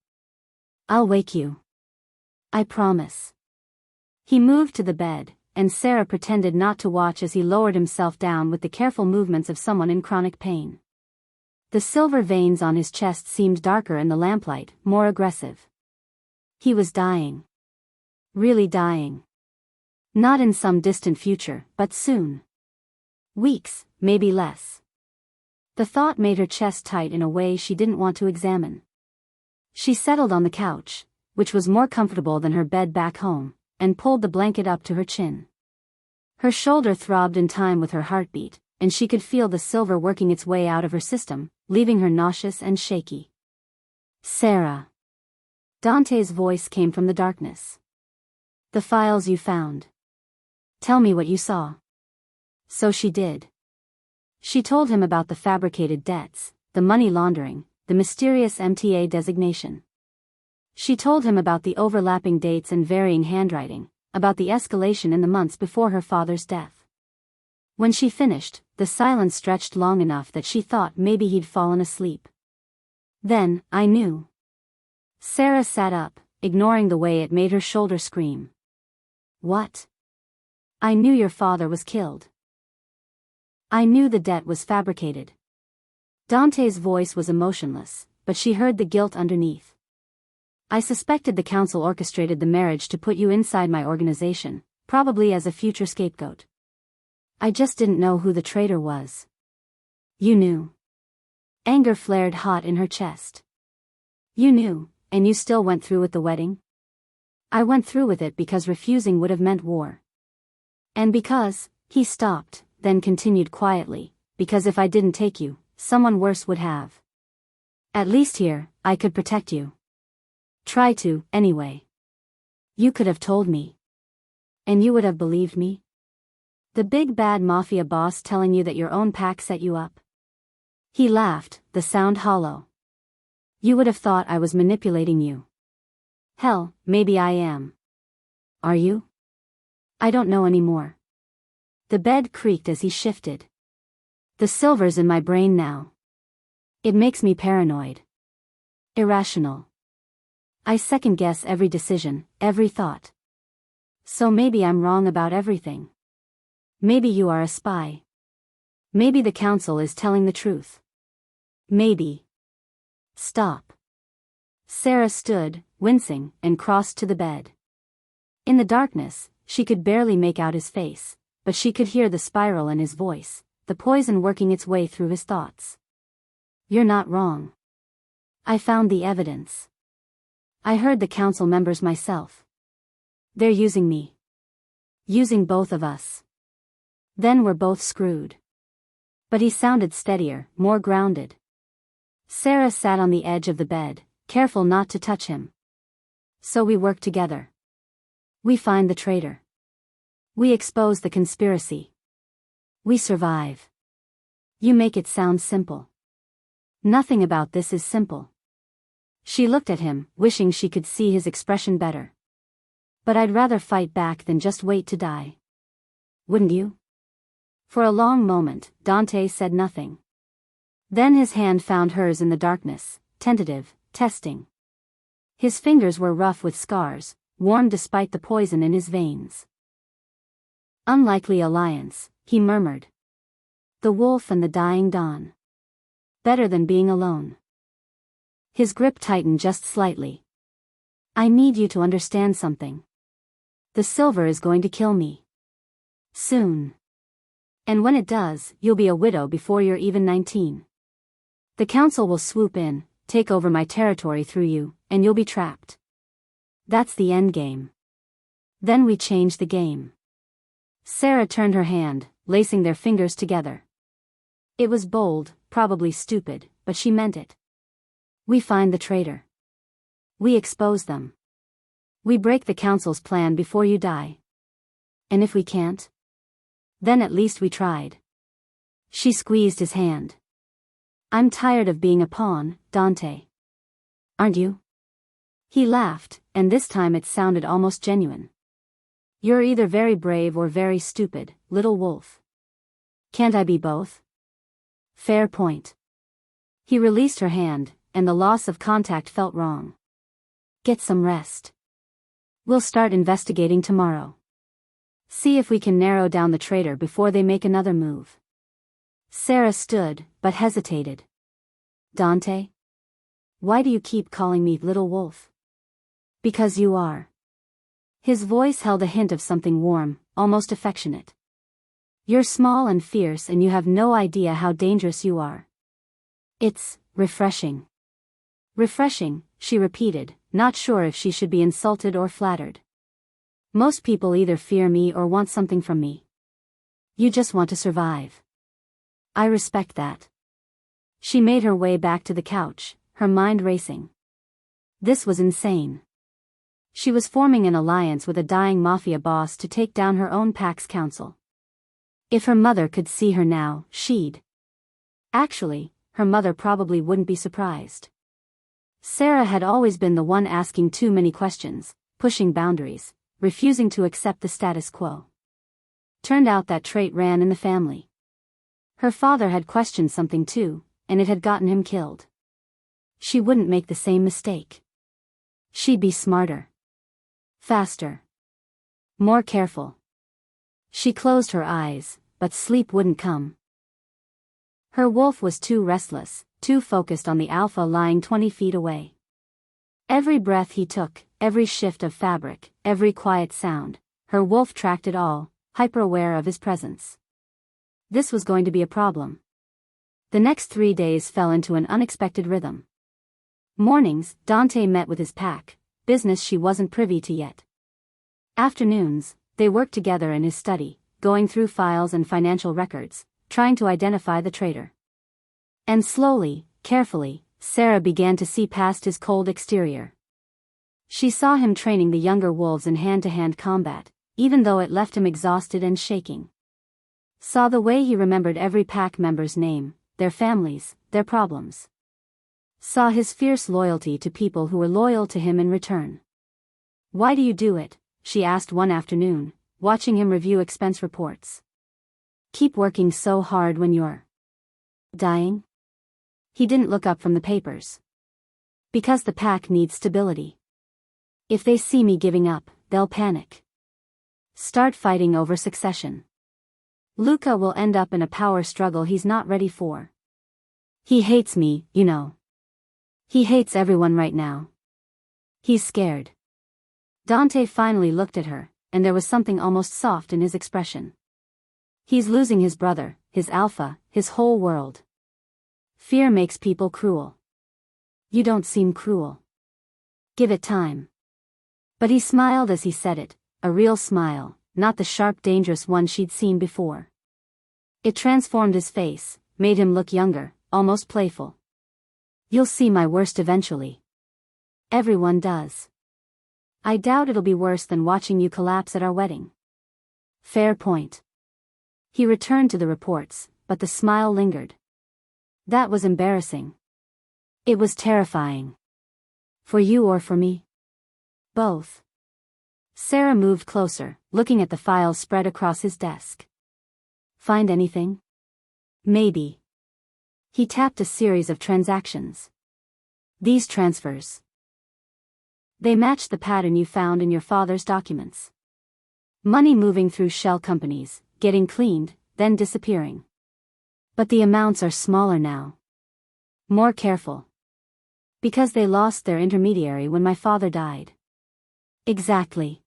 I'll wake you. I promise." He moved to the bed, and Sarah pretended not to watch as he lowered himself down with the careful movements of someone in chronic pain. The silver veins on his chest seemed darker in the lamplight, more aggressive. He was dying. Really dying. Not in some distant future, but soon. Weeks, maybe less. The thought made her chest tight in a way she didn't want to examine. She settled on the couch, which was more comfortable than her bed back home, and pulled the blanket up to her chin. Her shoulder throbbed in time with her heartbeat, and she could feel the silver working its way out of her system, leaving her nauseous and shaky. "Sarah." Dante's voice came from the darkness. "The files you found. Tell me what you saw." So she did. She told him about the fabricated debts, the money laundering, the mysterious MTA designation. She told him about the overlapping dates and varying handwriting, about the escalation in the months before her father's death. When she finished, the silence stretched long enough that she thought maybe he'd fallen asleep. "Then, I knew." Sarah sat up, ignoring the way it made her shoulder scream. "What?" "I knew your father was killed. I knew the debt was fabricated." Dante's voice was emotionless, but she heard the guilt underneath. "I suspected the council orchestrated the marriage to put you inside my organization, probably as a future scapegoat. I just didn't know who the traitor was." "You knew." Anger flared hot in her chest. "You knew, and you still went through with the wedding?" I went through with it because refusing would have meant war. And because, he stopped, then continued quietly, because if I didn't take you, someone worse would have. At least here, I could protect you. Try to, anyway. You could have told me. And you would have believed me? The big bad mafia boss telling you that your own pack set you up? He laughed, the sound hollow. You would have thought I was manipulating you. Hell, maybe I am. Are you? I don't know anymore. The bed creaked as he shifted. The silver's in my brain now. It makes me paranoid. Irrational. I second-guess every decision, every thought. So maybe I'm wrong about everything. Maybe you are a spy. Maybe the council is telling the truth. Maybe. Stop. Sarah stood, wincing, and crossed to the bed. In the darkness, she could barely make out his face, but she could hear the spiral in his voice, the poison working its way through his thoughts. You're not wrong. I found the evidence. I heard the council members myself. They're using me. Using both of us. Then we're both screwed. But he sounded steadier, more grounded. Sarah sat on the edge of the bed, careful not to touch him. So we work together. We find the traitor. We expose the conspiracy. We survive. You make it sound simple. Nothing about this is simple. She looked at him, wishing she could see his expression better. But I'd rather fight back than just wait to die. Wouldn't you? For a long moment, Dante said nothing. Then his hand found hers in the darkness, tentative, testing. His fingers were rough with scars, worn despite the poison in his veins. Unlikely alliance, he murmured. The wolf and the dying dawn. Better than being alone. His grip tightened just slightly. I need you to understand something. The silver is going to kill me. Soon. And when it does, you'll be a widow before you're even 19. The council will swoop in, take over my territory through you, and you'll be trapped. That's the end game. Then we change the game. Sarah turned her hand, lacing their fingers together. It was bold, probably stupid, but she meant it. We find the traitor. We expose them. We break the council's plan before you die. And if we can't? Then at least we tried. She squeezed his hand. I'm tired of being a pawn, Dante. Aren't you? He laughed, and this time it sounded almost genuine. You're either very brave or very stupid, little wolf. Can't I be both? Fair point. He released her hand, and the loss of contact felt wrong. Get some rest. We'll start investigating tomorrow. See if we can narrow down the traitor before they make another move. Sarah stood, but hesitated. Dante? Why do you keep calling me little wolf? Because you are. His voice held a hint of something warm, almost affectionate. You're small and fierce and you have no idea how dangerous you are. It's refreshing. Refreshing, she repeated, not sure if she should be insulted or flattered. Most people either fear me or want something from me. You just want to survive. I respect that. She made her way back to the couch, her mind racing. This was insane. She was forming an alliance with a dying mafia boss to take down her own pack's council. If her mother could see her now, she'd. Actually, her mother probably wouldn't be surprised. Sarah had always been the one asking too many questions, pushing boundaries, refusing to accept the status quo. Turned out that trait ran in the family. Her father had questioned something too, and it had gotten him killed. She wouldn't make the same mistake. She'd be smarter. Faster. More careful. She closed her eyes, but sleep wouldn't come. Her wolf was too restless, too focused on the alpha lying 20 feet away. Every breath he took, every shift of fabric, every quiet sound, her wolf tracked it all, hyper-aware of his presence. This was going to be a problem. The next 3 days fell into an unexpected rhythm. Mornings, Dante met with his pack, business she wasn't privy to yet. Afternoons, they worked together in his study, going through files and financial records, trying to identify the traitor. And slowly, carefully, Sarah began to see past his cold exterior. She saw him training the younger wolves in hand-to-hand combat, even though it left him exhausted and shaking. Saw the way he remembered every pack member's name, their families, their problems. Saw his fierce loyalty to people who were loyal to him in return. "Why do you do it?" she asked one afternoon, watching him review expense reports. "Keep working so hard when you're dying?" He didn't look up from the papers. "Because the pack needs stability. If they see me giving up, they'll panic. Start fighting over succession. Luca will end up in a power struggle he's not ready for. He hates me, you know. He hates everyone right now. He's scared." Dante finally looked at her, and there was something almost soft in his expression. "He's losing his brother, his alpha, his whole world. Fear makes people cruel. You don't seem cruel. Give it time." But he smiled as he said it, a real smile, not the sharp, dangerous one she'd seen before. It transformed his face, made him look younger, almost playful. "You'll see my worst eventually. Everyone does. I doubt it'll be worse than watching you collapse at our wedding." "Fair point." He returned to the reports, but the smile lingered. "That was embarrassing. It was terrifying. For you or for me?" "Both." Sarah moved closer, looking at the files spread across his desk. "Find anything?" "Maybe." He tapped a series of transactions. "These transfers. They match the pattern you found in your father's documents. Money moving through shell companies, getting cleaned, then disappearing. But the amounts are smaller now. More careful. Because they lost their intermediary when my father died." "Exactly.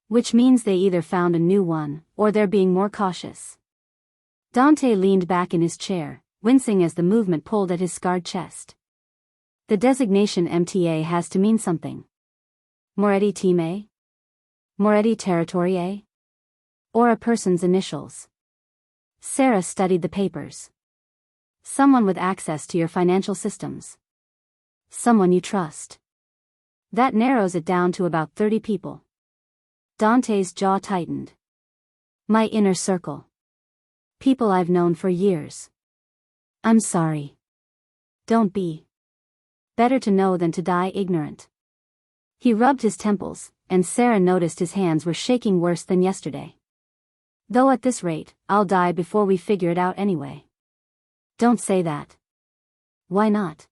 Which means they either found a new one, or they're being more cautious." Dante leaned back in his chair, wincing as the movement pulled at his scarred chest. The designation MTA has to mean something. Moretti Time? Moretti Territorie? Or a person's initials? Sarah studied the papers. "Someone with access to your financial systems. Someone you trust." That narrows it down to about 30 people. Dante's jaw tightened. "My inner circle. People I've known for years." "I'm sorry." "Don't be. Better to know than to die ignorant." He rubbed his temples, and Sarah noticed his hands were shaking worse than yesterday. "Though at this rate, I'll die before we figure it out anyway." "Don't say that." "Why not?"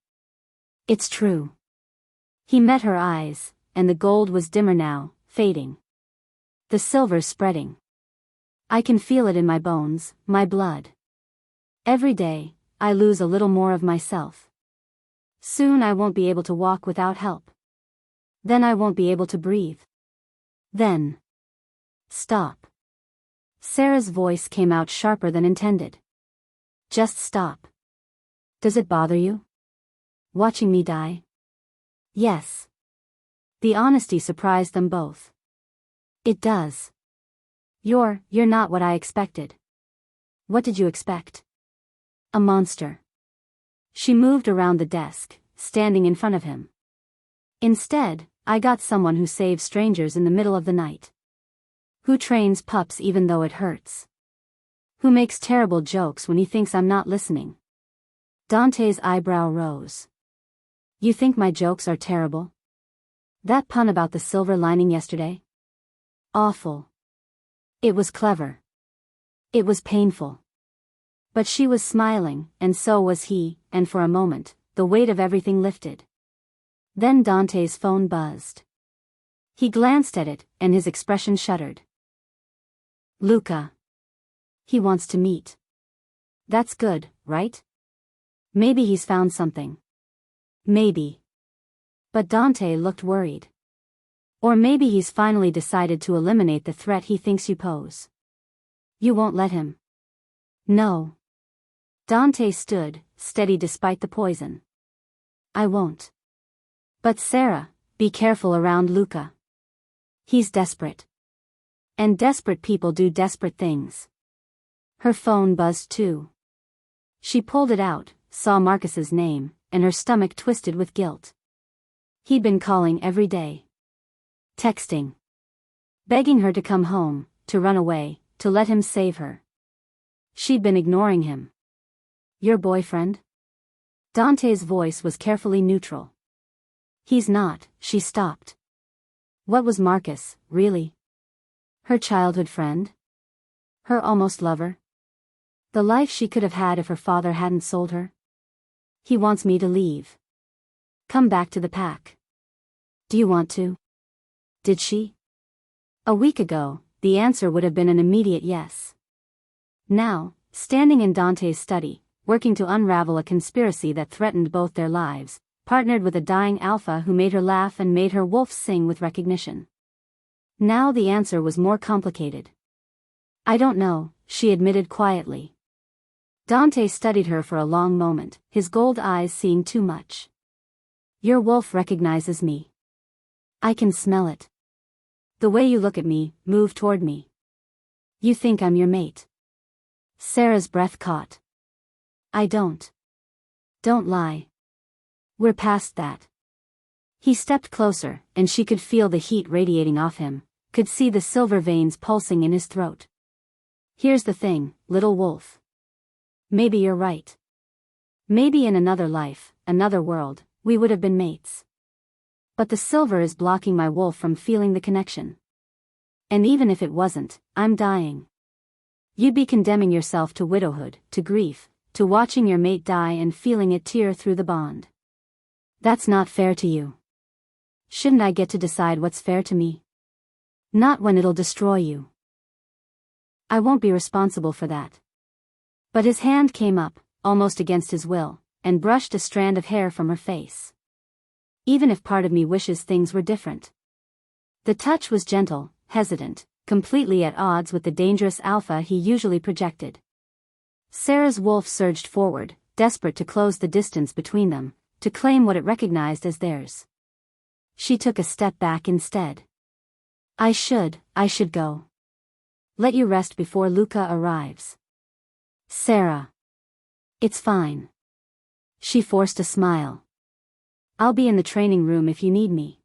"It's true." He met her eyes, and the gold was dimmer now, fading. The silver spreading. "I can feel it in my bones, my blood. Every day, I lose a little more of myself. Soon I won't be able to walk without help. Then I won't be able to breathe. Then." "Stop." Sarah's voice came out sharper than intended. "Just stop. Does it bother you? Watching me die?" "Yes." The honesty surprised them both. "It does. You're not what I expected." "What did you expect?" "A monster." She moved around the desk, standing in front of him. "Instead, I got someone who saves strangers in the middle of the night. Who trains pups even though it hurts. Who makes terrible jokes when he thinks I'm not listening." Dante's eyebrow rose. "You think my jokes are terrible? That pun about the silver lining yesterday? Awful. It was clever. It was painful." But she was smiling, and so was he, and for a moment, the weight of everything lifted. Then Dante's phone buzzed. He glanced at it, and his expression shuddered. "Luca. He wants to meet. That's good, right? Maybe he's found something. Maybe." But Dante looked worried. "Or maybe he's finally decided to eliminate the threat he thinks you pose. You won't let him?" "No." Dante stood, steady despite the poison. "I won't." "But Sarah, Be careful around Luca. He's desperate. And desperate people do desperate things. Her phone buzzed too. She pulled it out, saw Marcus's name, and her stomach twisted with guilt. He'd been calling every day. Texting. Begging her to come home, to run away, to let him save her. She'd been ignoring him. Your boyfriend? Dante's voice was carefully neutral. He's not. She stopped. What was Marcus, really? Her childhood friend? Her almost lover? The life she could have had if her father hadn't sold her? He wants me to leave. Come back to the pack. Do you want to? Did she? A week ago, the answer would have been an immediate yes. Now, standing in Dante's study, working to unravel a conspiracy that threatened both their lives, partnered with a dying alpha who made her laugh and made her wolf sing with recognition. Now the answer was more complicated. I don't know, she admitted quietly. Dante studied her for a long moment, his gold eyes seeing too much. Your wolf recognizes me. I can smell it. The way you look at me, move toward me. You think I'm your mate. Sarah's breath caught. I don't. Don't lie. We're past that. He stepped closer, and she could feel the heat radiating off him, could see the silver veins pulsing in his throat. Here's the thing, little wolf. Maybe you're right. Maybe in another life, another world, we would have been mates. But the silver is blocking my wolf from feeling the connection. And even if it wasn't, I'm dying. You'd be condemning yourself to widowhood, to grief, to watching your mate die and feeling it tear through the bond. That's not fair to you. Shouldn't I get to decide what's fair to me? Not when it'll destroy you. I won't be responsible for that. But his hand came up, almost against his will, and brushed a strand of hair from her face. Even if part of me wishes things were different. The touch was gentle, hesitant, completely at odds with the dangerous alpha he usually projected. Sarah's wolf surged forward, desperate to close the distance between them, to claim what it recognized as theirs. She took a step back instead. I should go. Let you rest before Luca arrives. Sarah. It's fine. She forced a smile. I'll be in the training room if you need me.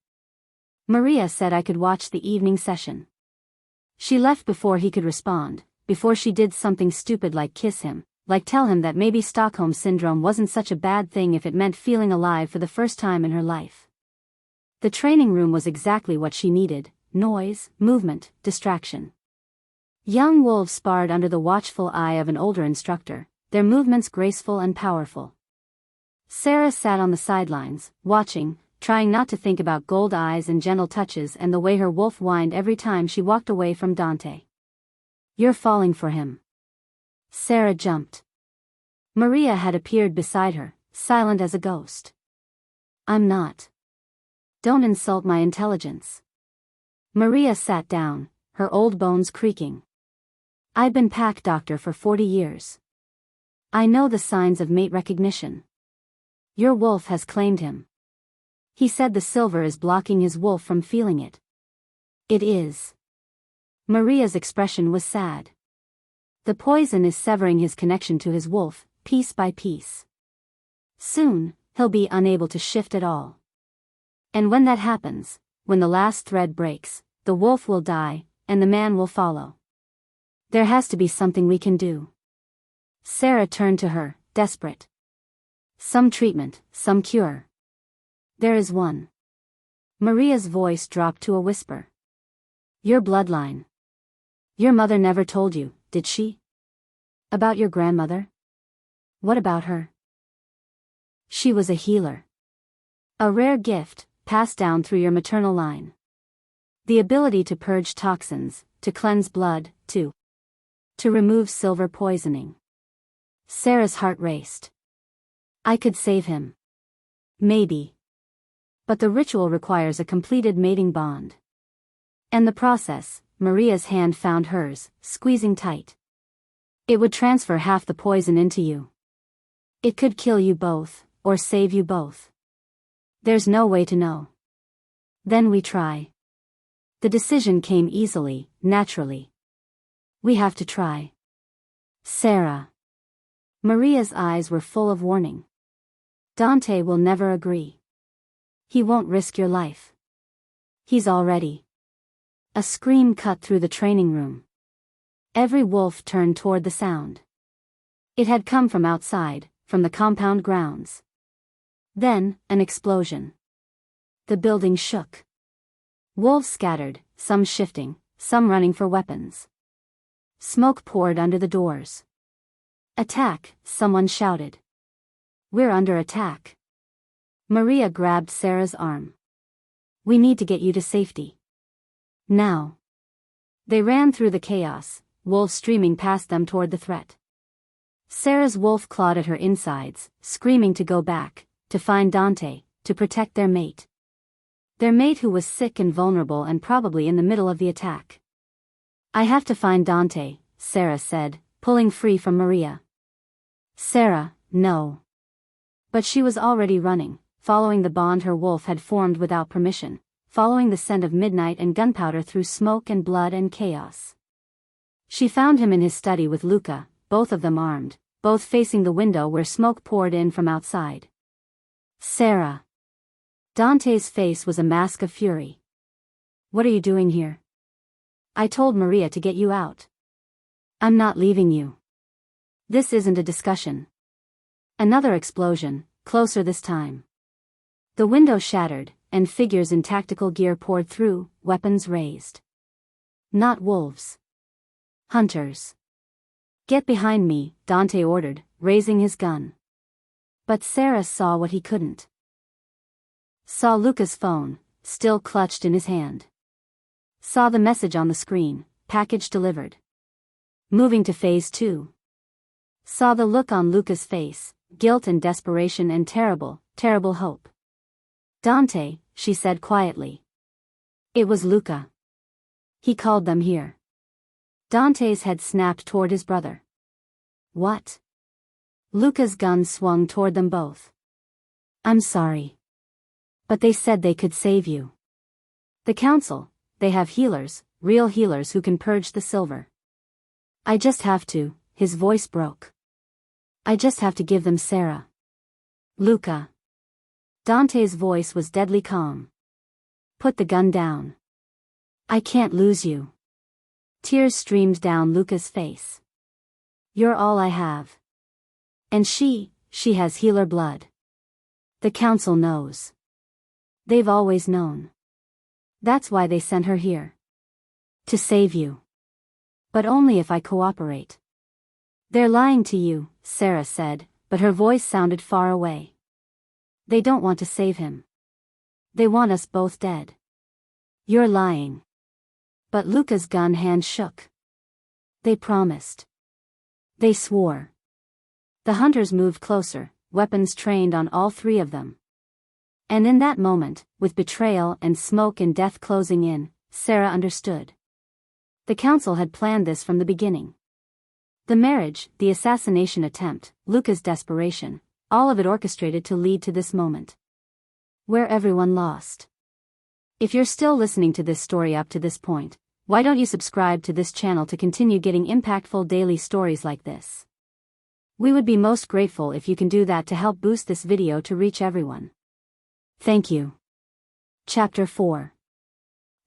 Maria said I could watch the evening session. She left before he could respond, before she did something stupid like kiss him, like tell him that maybe Stockholm Syndrome wasn't such a bad thing if it meant feeling alive for the first time in her life. The training room was exactly what she needed: noise, movement, distraction. Young wolves sparred under the watchful eye of an older instructor, their movements graceful and powerful. Sarah sat on the sidelines, watching, trying not to think about gold eyes and gentle touches and the way her wolf whined every time she walked away from Dante. You're falling for him. Sarah jumped. Maria had appeared beside her, silent as a ghost. I'm not. Don't insult my intelligence. Maria sat down, her old bones creaking. I've been pack doctor for 40 years. I know the signs of mate recognition. Your wolf has claimed him. He said the silver is blocking his wolf from feeling it. It is. Maria's expression was sad. The poison is severing his connection to his wolf, piece by piece. Soon, he'll be unable to shift at all. And when that happens, when the last thread breaks, the wolf will die, and the man will follow. There has to be something we can do. Sarah turned to her, desperate. Some treatment, some cure. There is one. Maria's voice dropped to a whisper. Your bloodline. Your mother never told you, did she? About your grandmother? What about her? She was a healer. A rare gift, passed down through your maternal line. The ability to purge toxins, to cleanse blood, to remove silver poisoning. Sarah's heart raced. I could save him. Maybe. But the ritual requires a completed mating bond. And the process, Maria's hand found hers, squeezing tight. It would transfer half the poison into you. It could kill you both, or save you both. There's no way to know. Then we try. The decision came easily, naturally. We have to try. Sarah. Maria's eyes were full of warning. Dante will never agree. He won't risk your life. He's already. A scream cut through the training room. Every wolf turned toward the sound. It had come from outside, from the compound grounds. Then, an explosion. The building shook. Wolves scattered, some shifting, some running for weapons. Smoke poured under the doors. Attack, someone shouted. We're under attack. Maria grabbed Sarah's arm. We need to get you to safety. Now. They ran through the chaos, wolves streaming past them toward the threat. Sarah's wolf clawed at her insides, screaming to go back, to find Dante, to protect their mate. Their mate who was sick and vulnerable and probably in the middle of the attack. I have to find Dante, Sarah said, pulling free from Maria. Sarah, no. But she was already running, following the bond her wolf had formed without permission, following the scent of midnight and gunpowder through smoke and blood and chaos. She found him in his study with Luca, both of them armed, both facing the window where smoke poured in from outside. Sarah. Dante's face was a mask of fury. What are you doing here? I told Maria to get you out. I'm not leaving you. This isn't a discussion. Another explosion, closer this time. The window shattered, and figures in tactical gear poured through, weapons raised. Not wolves. Hunters. Get behind me, Dante ordered, raising his gun. But Sarah saw what he couldn't. Saw Luca's phone, still clutched in his hand. Saw the message on the screen, package delivered. Moving to phase 2. Saw the look on Luca's face, guilt and desperation and terrible, terrible hope. Dante, she said quietly. It was Luca. He called them here. Dante's head snapped toward his brother. What? Luca's gun swung toward them both. I'm sorry. But they said they could save you. The council, they have healers, real healers who can purge the silver. I just have to, his voice broke. I just have to give them Sarah. Luca. Dante's voice was deadly calm. Put the gun down. I can't lose you. Tears streamed down Luca's face. You're all I have. And she has healer blood. The council knows. They've always known. That's why they sent her here. To save you. But only if I cooperate. They're lying to you, Sarah said, but her voice sounded far away. They don't want to save him. They want us both dead. You're lying. But Luca's gun hand shook. They promised. They swore. The hunters moved closer, weapons trained on all three of them. And in that moment, with betrayal and smoke and death closing in, Sarah understood. The council had planned this from the beginning. The marriage, the assassination attempt, Luca's desperation, all of it orchestrated to lead to this moment. Where everyone lost. If you're still listening to this story up to this point, why don't you subscribe to this channel to continue getting impactful daily stories like this? We would be most grateful if you can do that to help boost this video to reach everyone. Thank you. Chapter 4.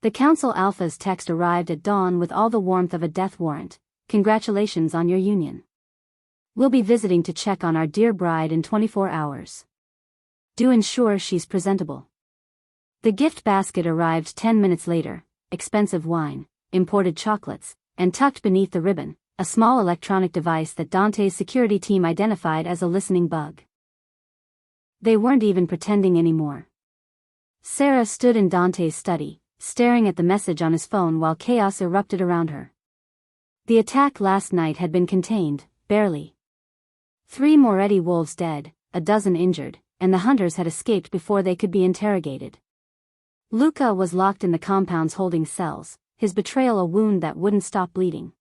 The Council Alpha's text arrived at dawn with all the warmth of a death warrant. Congratulations on your union. We'll be visiting to check on our dear bride in 24 hours. Do ensure she's presentable. The gift basket arrived 10 minutes later, expensive wine, imported chocolates, and tucked beneath the ribbon, a small electronic device that Dante's security team identified as a listening bug. They weren't even pretending anymore. Sarah stood in Dante's study, staring at the message on his phone while chaos erupted around her. The attack last night had been contained, barely. 3 Moretti wolves dead, a dozen injured, and the hunters had escaped before they could be interrogated. Luca was locked in the compound's holding cells, his betrayal a wound that wouldn't stop bleeding.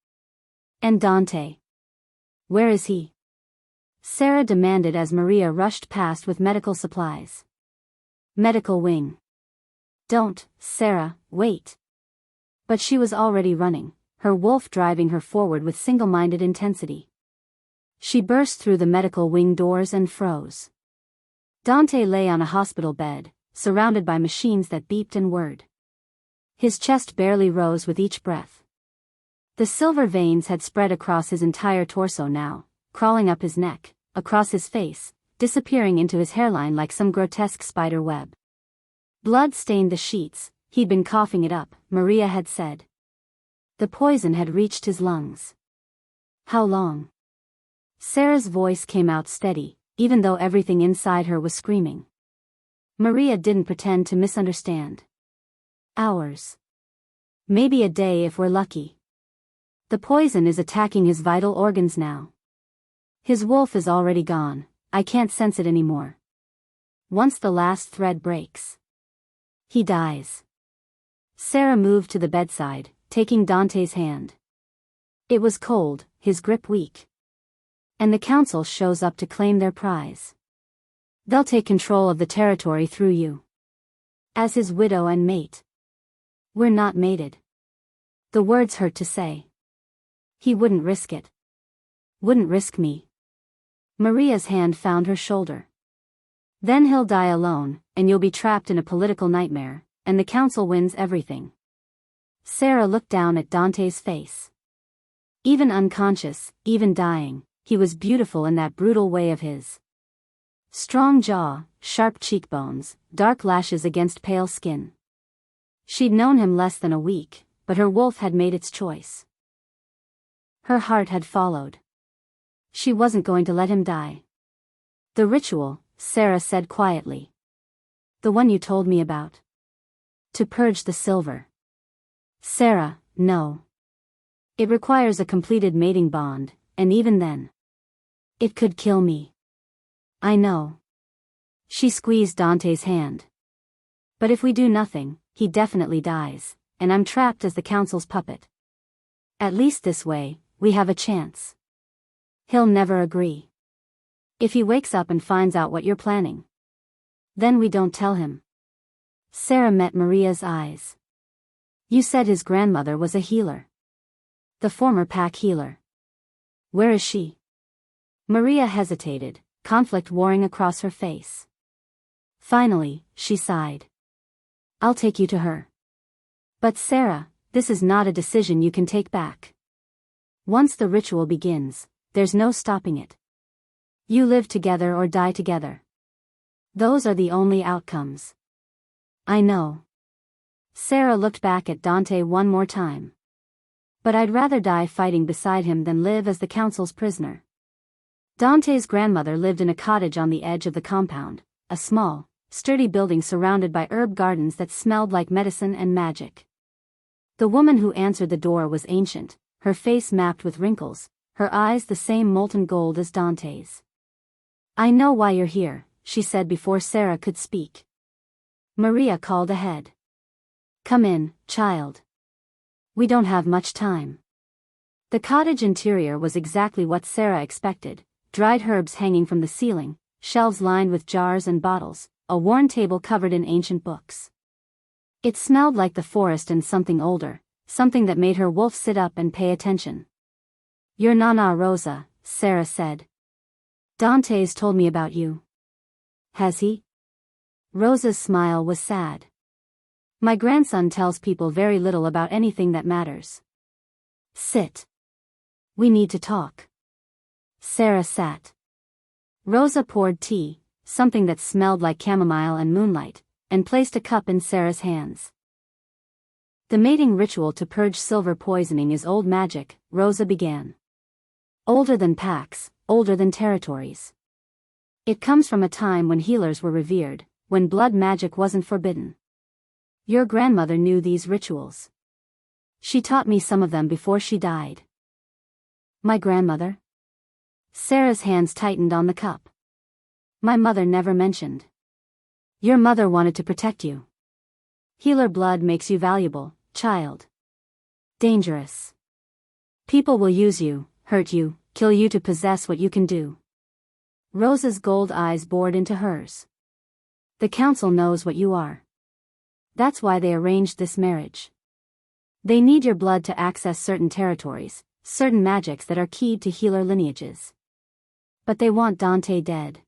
And Dante? Where is he? Sarah demanded as Maria rushed past with medical supplies. Medical wing. Don't, Sarah, wait. But she was already running, her wolf driving her forward with single-minded intensity. She burst through the medical wing doors and froze. Dante lay on a hospital bed, surrounded by machines that beeped and whirred. His chest barely rose with each breath. The silver veins had spread across his entire torso now, crawling up his neck, across his face, disappearing into his hairline like some grotesque spider web. Blood stained the sheets, he'd been coughing it up, Maria had said. The poison had reached his lungs. How long? Sarah's voice came out steady, even though everything inside her was screaming. Maria didn't pretend to misunderstand. Hours. Maybe a day if we're lucky. The poison is attacking his vital organs now. His wolf is already gone, I can't sense it anymore. Once the last thread breaks, he dies. Sarah moved to the bedside, taking Dante's hand. It was cold, his grip weak. And the council shows up to claim their prize. They'll take control of the territory through you. As his widow and mate. We're not mated. The words hurt to say. He wouldn't risk it. Wouldn't risk me. Maria's hand found her shoulder. Then he'll die alone, and you'll be trapped in a political nightmare, and the council wins everything. Sarah looked down at Dante's face. Even unconscious, even dying, he was beautiful in that brutal way of his. Strong jaw, sharp cheekbones, dark lashes against pale skin. She'd known him less than a week, but her wolf had made its choice. Her heart had followed. She wasn't going to let him die. The ritual, Sarah said quietly. The one you told me about. To purge the silver. Sarah, no. It requires a completed mating bond, and even then. It could kill me. I know. She squeezed Dante's hand. But if we do nothing, he definitely dies, and I'm trapped as the council's puppet. At least this way, we have a chance. He'll never agree. If he wakes up and finds out what you're planning. Then we don't tell him. Sarah met Maria's eyes. You said his grandmother was a healer. The former pack healer. Where is she? Maria hesitated, conflict warring across her face. Finally, she sighed. I'll take you to her. But Sarah, this is not a decision you can take back. Once the ritual begins, there's no stopping it. You live together or die together. Those are the only outcomes. I know. Sarah looked back at Dante one more time. But I'd rather die fighting beside him than live as the council's prisoner. Dante's grandmother lived in a cottage on the edge of the compound, a small, sturdy building surrounded by herb gardens that smelled like medicine and magic. The woman who answered the door was ancient, her face mapped with wrinkles, her eyes the same molten gold as Dante's. I know why you're here, she said before Sarah could speak. Maria called ahead. Come in, child. We don't have much time. The cottage interior was exactly what Sarah expected. Dried herbs hanging from the ceiling, shelves lined with jars and bottles, a worn table covered in ancient books. It smelled like the forest and something older, something that made her wolf sit up and pay attention. Your Nana Rosa, Sarah said. Dante's told me about you. Has he? Rosa's smile was sad. My grandson tells people very little about anything that matters. Sit. We need to talk. Sarah sat. Rosa poured tea, something that smelled like chamomile and moonlight, and placed a cup in Sarah's hands. The mating ritual to purge silver poisoning is old magic, Rosa began. Older than packs, older than territories. It comes from a time when healers were revered, when blood magic wasn't forbidden. Your grandmother knew these rituals. She taught me some of them before she died. My grandmother? Sarah's hands tightened on the cup. My mother never mentioned. Your mother wanted to protect you. Healer blood makes you valuable, child. Dangerous. People will use you, hurt you, kill you to possess what you can do. Rosa's gold eyes bored into hers. The council knows what you are. That's why they arranged this marriage. They need your blood to access certain territories, certain magics that are keyed to healer lineages. But they want Dante dead.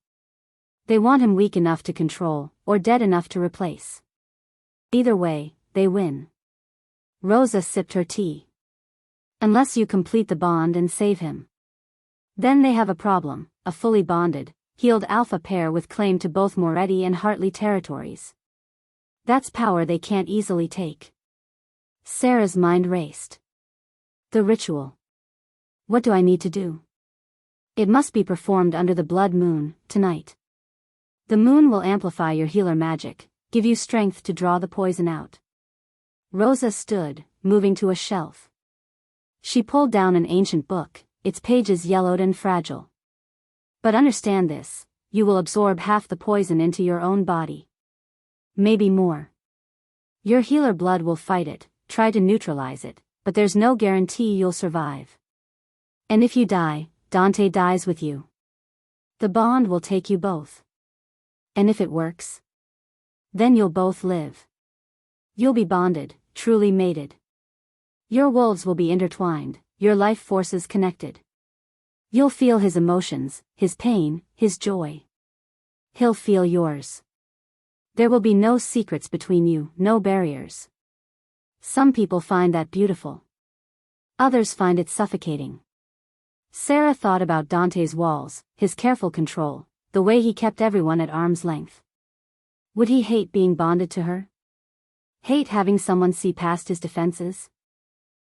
They want him weak enough to control, or dead enough to replace. Either way, they win. Rosa sipped her tea. Unless you complete the bond and save him. Then they have a problem, a fully bonded, healed alpha pair with claim to both Moretti and Hartley territories. That's power they can't easily take. Sarah's mind raced. The ritual. What do I need to do? It must be performed under the blood moon, tonight. The moon will amplify your healer magic, give you strength to draw the poison out. Rosa stood, moving to a shelf. She pulled down an ancient book, its pages yellowed and fragile. But understand this, you will absorb half the poison into your own body. Maybe more. Your healer blood will fight it, try to neutralize it, but there's no guarantee you'll survive. And if you die, Dante dies with you. The bond will take you both. And if it works, then you'll both live. You'll be bonded, truly mated. Your wolves will be intertwined, your life forces connected. You'll feel his emotions, his pain, his joy. He'll feel yours. There will be no secrets between you, no barriers. Some people find that beautiful. Others find it suffocating. Sarah thought about Dante's walls, his careful control, the way he kept everyone at arm's length. Would he hate being bonded to her? Hate having someone see past his defenses?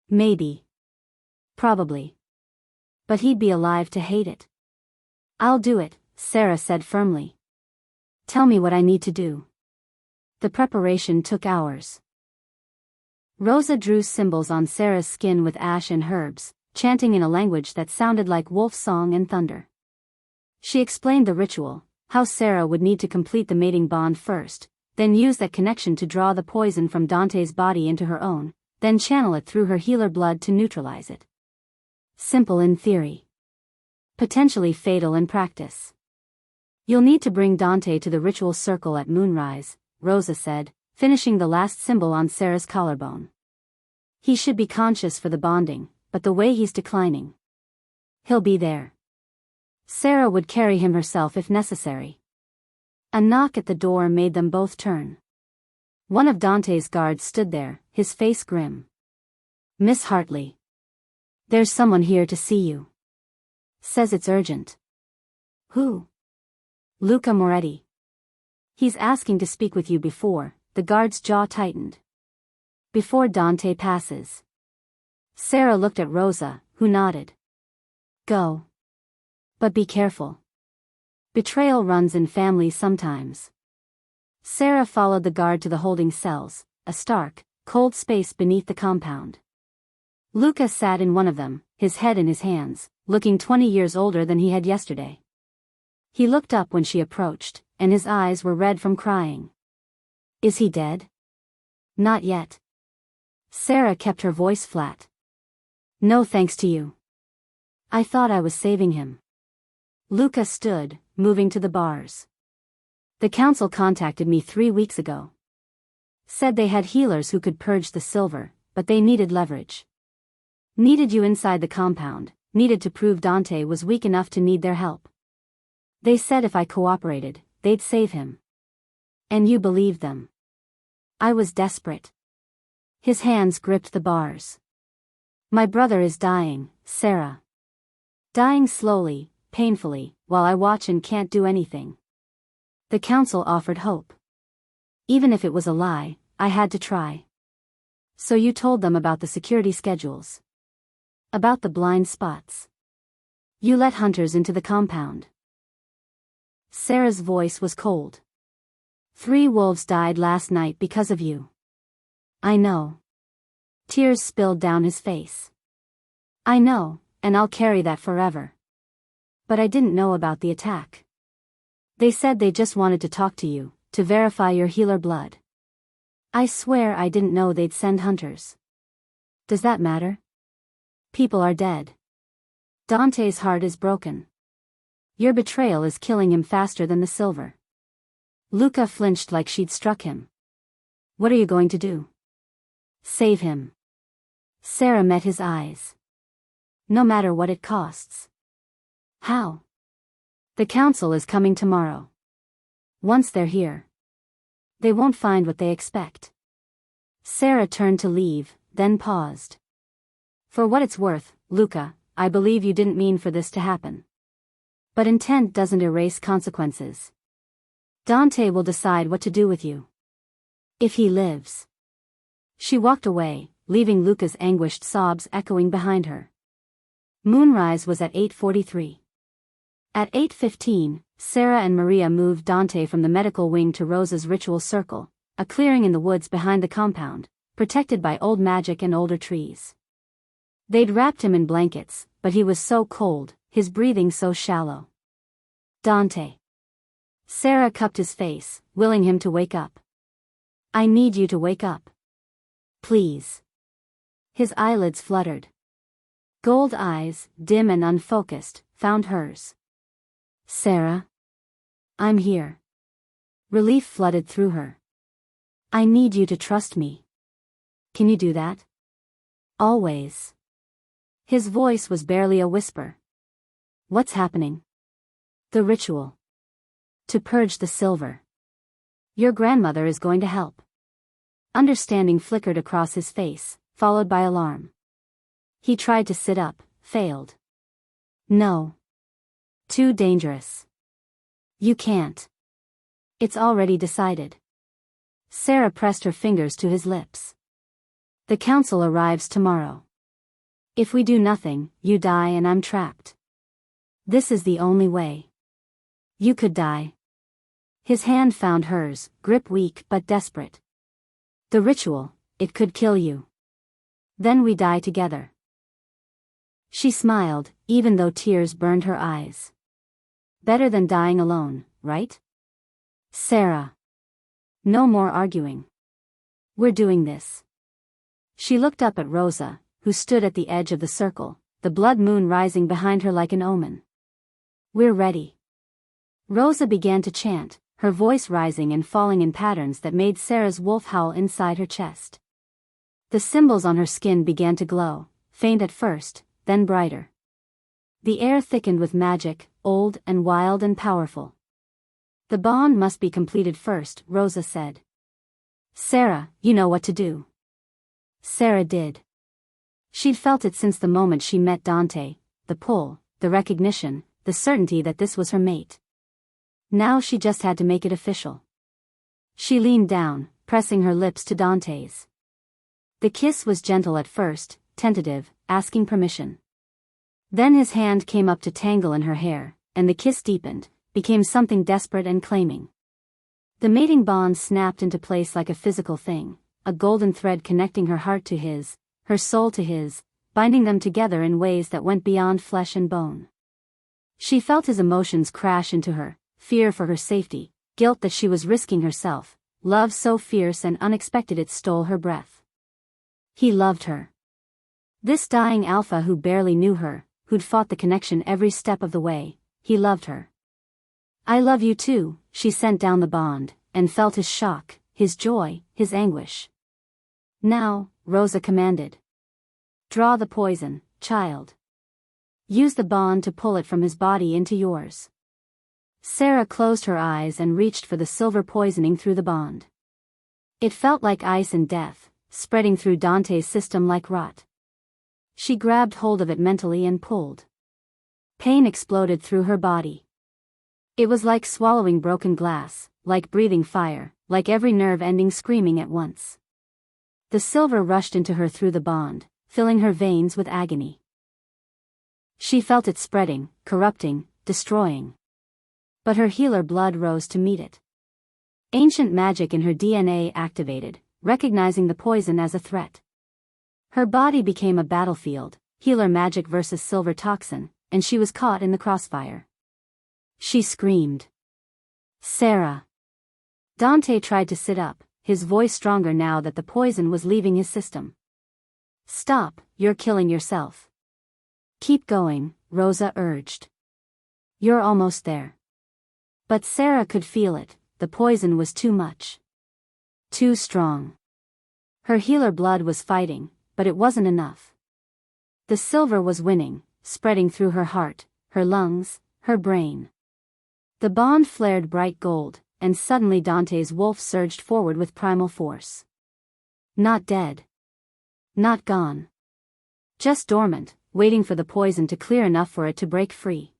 Maybe. Probably. But he'd be alive to hate it. I'll do it, Sarah said firmly. Tell me what I need to do. The preparation took hours. Rosa drew symbols on Sarah's skin with ash and herbs, chanting in a language that sounded like wolf song and thunder. She explained the ritual, how Sarah would need to complete the mating bond first, then use that connection to draw the poison from Dante's body into her own, then channel it through her healer blood to neutralize it. Simple in theory. Potentially fatal in practice. You'll need to bring Dante to the ritual circle at moonrise, Rosa said, finishing the last symbol on Sarah's collarbone. He should be conscious for the bonding, but the way he's declining. He'll be there. Sarah would carry him herself if necessary. A knock at the door made them both turn. One of Dante's guards stood there, his face grim. Miss Hartley. There's someone here to see you. Says it's urgent. Who? Luca Moretti. He's asking to speak with you before, the guard's jaw tightened. Before Dante passes. Sarah looked at Rosa, who nodded. Go. But be careful. Betrayal runs in families sometimes. Sarah followed the guard to the holding cells, a stark, cold space beneath the compound. Luca sat in one of them, his head in his hands, looking 20 years older than he had yesterday. He looked up when she approached, and his eyes were red from crying. Is he dead? Not yet. Sarah kept her voice flat. No thanks to you. I thought I was saving him. Luca stood, moving to the bars. The council contacted me 3 weeks ago. Said they had healers who could purge the silver, but they needed leverage. Needed you inside the compound, needed to prove Dante was weak enough to need their help. They said if I cooperated, they'd save him. And you believed them. I was desperate. His hands gripped the bars. My brother is dying, Sarah. Dying slowly, painfully, while I watch and can't do anything. The council offered hope. Even if it was a lie, I had to try. So you told them about the security schedules. About the blind spots. You let hunters into the compound. Sarah's voice was cold. 3 wolves died last night because of you. I know. Tears spilled down his face. I know, and I'll carry that forever. But I didn't know about the attack. They said they just wanted to talk to you, to verify your healer blood. I swear I didn't know they'd send hunters. Does that matter? People are dead. Dante's heart is broken. Your betrayal is killing him faster than the silver. Luca flinched like she'd struck him. What are you going to do? Save him. Sarah met his eyes. No matter what it costs. How? The council is coming tomorrow. Once they're here, they won't find what they expect. Sarah turned to leave, then paused. For what it's worth, Luca, I believe you didn't mean for this to happen. But intent doesn't erase consequences. Dante will decide what to do with you. If he lives. She walked away, leaving Luca's anguished sobs echoing behind her. Moonrise was at 8:43. At 8:15, Sarah and Maria moved Dante from the medical wing to Rosa's ritual circle, a clearing in the woods behind the compound, protected by old magic and older trees. They'd wrapped him in blankets, but he was so cold, his breathing so shallow. Dante. Sarah cupped his face, willing him to wake up. I need you to wake up. Please. His eyelids fluttered. Gold eyes, dim and unfocused, found hers. Sarah? I'm here. Relief flooded through her. I need you to trust me. Can you do that? Always. His voice was barely a whisper. What's happening? The ritual. To purge the silver. Your grandmother is going to help. Understanding flickered across his face, followed by alarm. He tried to sit up, failed. No. Too dangerous. You can't. It's already decided. Sarah pressed her fingers to his lips. The council arrives tomorrow. If we do nothing, you die and I'm trapped. This is the only way. You could die. His hand found hers, grip weak but desperate. The ritual, it could kill you. Then we die together. She smiled, even though tears burned her eyes. Better than dying alone, right? Sarah. No more arguing. We're doing this. She looked up at Rosa, who stood at the edge of the circle, the blood moon rising behind her like an omen. We're ready. Rosa began to chant, her voice rising and falling in patterns that made Sarah's wolf howl inside her chest. The symbols on her skin began to glow, faint at first, then brighter. The air thickened with magic, old and wild and powerful. The bond must be completed first, Rosa said. Sarah, you know what to do. Sarah did. She'd felt it since the moment she met Dante, the pull, the recognition, the certainty that this was her mate. Now she just had to make it official. She leaned down, pressing her lips to Dante's. The kiss was gentle at first, tentative, asking permission. Then his hand came up to tangle in her hair, and the kiss deepened, became something desperate and claiming. The mating bond snapped into place like a physical thing, a golden thread connecting her heart to his, her soul to his, binding them together in ways that went beyond flesh and bone. She felt his emotions crash into her, fear for her safety, guilt that she was risking herself, love so fierce and unexpected it stole her breath. He loved her. This dying alpha who barely knew her, who'd fought the connection every step of the way, he loved her. I love you too, she sent down the bond, and felt his shock, his joy, his anguish. Now, Rosa commanded. Draw the poison, child. Use the bond to pull it from his body into yours. Sarah closed her eyes and reached for the silver poisoning through the bond. It felt like ice and death, spreading through Dante's system like rot. She grabbed hold of it mentally and pulled. Pain exploded through her body. It was like swallowing broken glass, like breathing fire, like every nerve ending screaming at once. The silver rushed into her through the bond, filling her veins with agony. She felt it spreading, corrupting, destroying. But her healer blood rose to meet it. Ancient magic in her DNA activated, recognizing the poison as a threat. Her body became a battlefield, healer magic versus silver toxin, and she was caught in the crossfire. She screamed. Sarah. Dante tried to sit up, his voice stronger now that the poison was leaving his system. Stop, you're killing yourself. Keep going, Rosa urged. You're almost there. But Sarah could feel it, the poison was too much. Too strong. Her healer blood was fighting, but it wasn't enough. The silver was winning, spreading through her heart, her lungs, her brain. The bond flared bright gold, and suddenly Dante's wolf surged forward with primal force. Not dead. Not gone. Just dormant, waiting for the poison to clear enough for it to break free.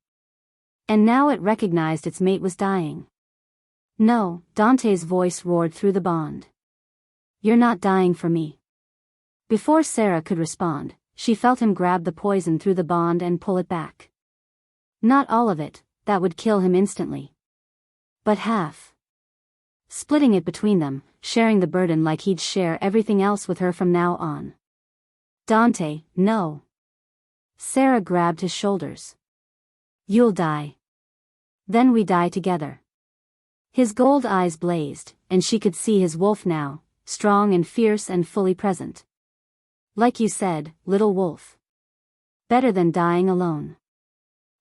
And now it recognized its mate was dying. No, Dante's voice roared through the bond. You're not dying for me. Before Sarah could respond, she felt him grab the poison through the bond and pull it back. Not all of it, that would kill him instantly. But half. Splitting it between them, sharing the burden like he'd share everything else with her from now on. Dante, no. Sarah grabbed his shoulders. You'll die. Then we die together. His gold eyes blazed, and she could see his wolf now, strong and fierce and fully present. Like you said, little wolf. Better than dying alone.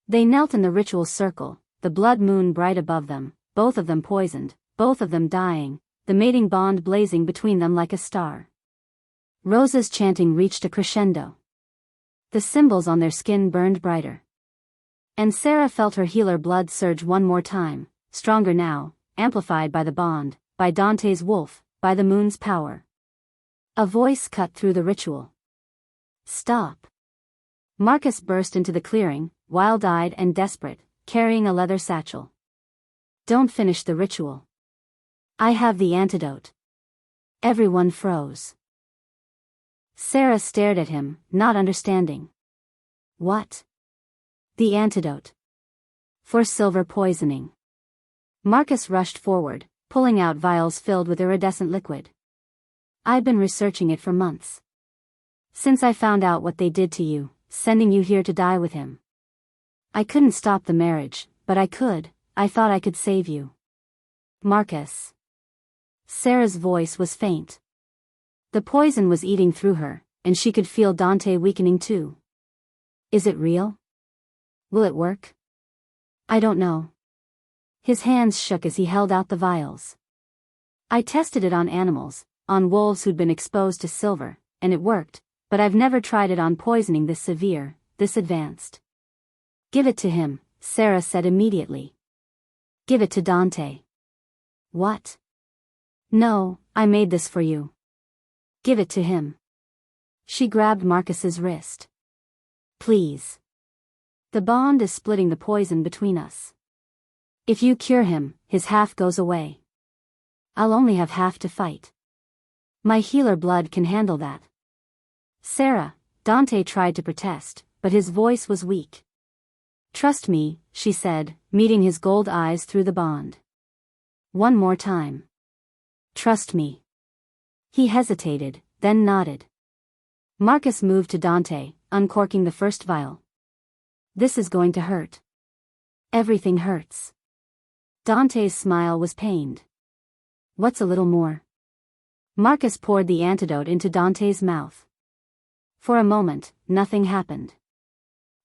They knelt in the ritual circle, the blood moon bright above them, both of them poisoned, both of them dying, the mating bond blazing between them like a star. Rosa's chanting reached a crescendo. The symbols on their skin burned brighter. And Sarah felt her healer blood surge one more time, stronger now, amplified by the bond, by Dante's wolf, by the moon's power. A voice cut through the ritual. Stop. Marcus burst into the clearing, wild-eyed and desperate, carrying a leather satchel. Don't finish the ritual. I have the antidote. Everyone froze. Sarah stared at him, not understanding. What? The antidote. For silver poisoning. Marcus rushed forward, pulling out vials filled with iridescent liquid. I've been researching it for months. Since I found out what they did to you, sending you here to die with him. I couldn't stop the marriage, but I could, I thought I could save you. Marcus. Sarah's voice was faint. The poison was eating through her, and she could feel Dante weakening too. Is it real? Will it work? I don't know. His hands shook as he held out the vials. I tested it on animals, on wolves who'd been exposed to silver, and it worked, but I've never tried it on poisoning this severe, this advanced. Give it to him, Sarah said immediately. Give it to Dante. What? No, I made this for you. Give it to him. She grabbed Marcus's wrist. Please. The bond is splitting the poison between us. If you cure him, his half goes away. I'll only have half to fight. My healer blood can handle that. Sarah, Dante tried to protest, but his voice was weak. Trust me, she said, meeting his gold eyes through the bond. One more time. Trust me. He hesitated, then nodded. Marcus moved to Dante, uncorking the first vial. This is going to hurt. Everything hurts. Dante's smile was pained. What's a little more? Marcus poured the antidote into Dante's mouth. For a moment, nothing happened.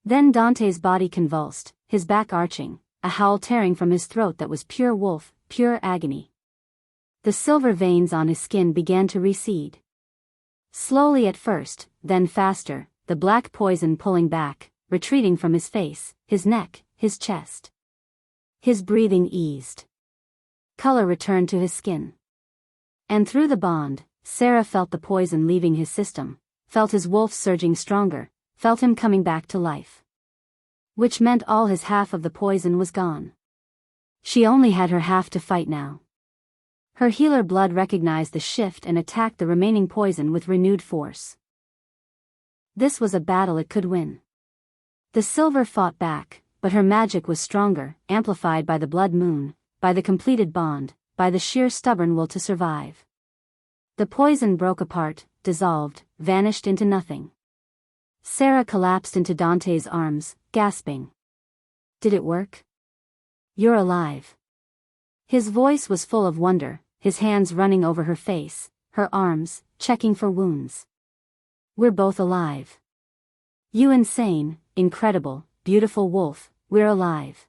Then Dante's body convulsed, his back arching, a howl tearing from his throat that was pure wolf, pure agony. The silver veins on his skin began to recede. Slowly at first, then faster, the black poison pulling back, retreating from his face, his neck, his chest. His breathing eased. Color returned to his skin. And through the bond, Sarah felt the poison leaving his system, felt his wolf surging stronger, felt him coming back to life. Which meant all his half of the poison was gone. She only had her half to fight now. Her healer blood recognized the shift and attacked the remaining poison with renewed force. This was a battle it could win. The silver fought back, but her magic was stronger, amplified by the blood moon, by the completed bond, by the sheer stubborn will to survive. The poison broke apart, dissolved, vanished into nothing. Sarah collapsed into Dante's arms, gasping. Did it work? You're alive. His voice was full of wonder, his hands running over her face, her arms, checking for wounds. We're both alive. You insane, incredible, beautiful wolf, we're alive.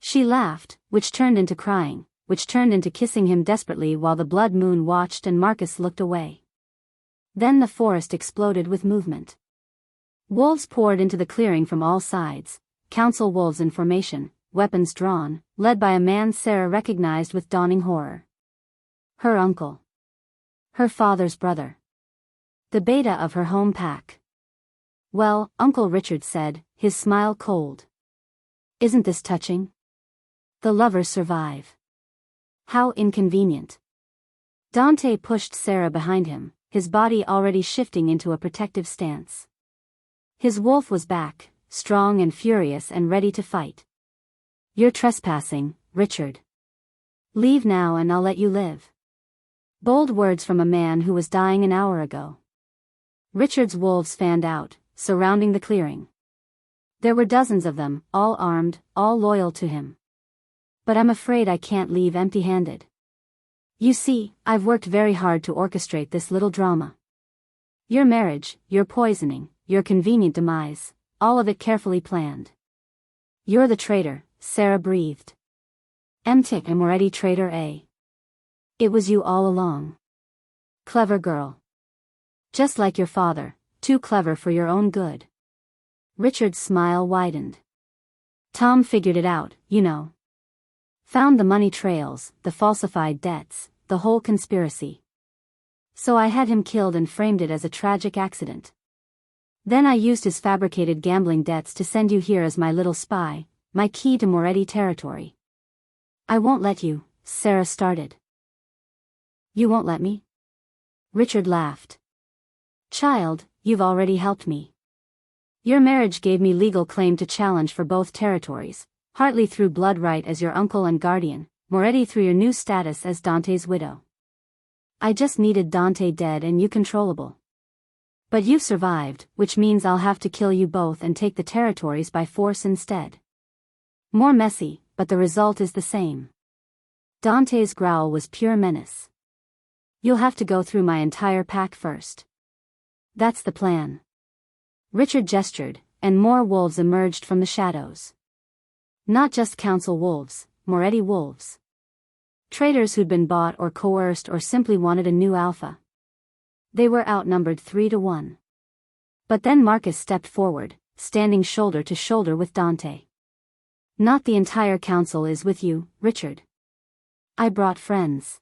She laughed, which turned into crying, which turned into kissing him desperately while the blood moon watched and Marcus looked away. Then the forest exploded with movement. Wolves poured into the clearing from all sides, council wolves in formation, weapons drawn, led by a man Sarah recognized with dawning horror. Her uncle. Her father's brother. The beta of her home pack. "Well," Uncle Richard said, his smile cold. "Isn't this touching? The lovers survive. How inconvenient." Dante pushed Sarah behind him, his body already shifting into a protective stance. His wolf was back, strong and furious and ready to fight. "You're trespassing, Richard. Leave now and I'll let you live." Bold words from a man who was dying an hour ago. Richard's wolves fanned out, surrounding the clearing. There were dozens of them, all armed, all loyal to him. "But I'm afraid I can't leave empty-handed. You see, I've worked very hard to orchestrate this little drama. Your marriage, your poisoning, your convenient demise, all of it carefully planned." "You're the traitor," Sarah breathed. "I'm already traitor, eh? It was you all along. Clever girl. Just like your father, too clever for your own good." Richard's smile widened. "Tom figured it out, you know. Found the money trails, the falsified debts, the whole conspiracy. So I had him killed and framed it as a tragic accident. Then I used his fabricated gambling debts to send you here as my little spy, my key to Moretti territory." "I won't let you," Sarah started. "You won't let me?" Richard laughed. "Child, you've already helped me. Your marriage gave me legal claim to challenge for both territories, Hartley through blood right as your uncle and guardian, Moretti through your new status as Dante's widow. I just needed Dante dead and you controllable. But you've survived, which means I'll have to kill you both and take the territories by force instead. More messy, but the result is the same." Dante's growl was pure menace. "You'll have to go through my entire pack first." "That's the plan." Richard gestured, and more wolves emerged from the shadows. Not just council wolves, Moretti wolves. Traitors who'd been bought or coerced or simply wanted a new alpha. They were outnumbered 3-1. But then Marcus stepped forward, standing shoulder to shoulder with Dante. "Not the entire council is with you, Richard. I brought friends."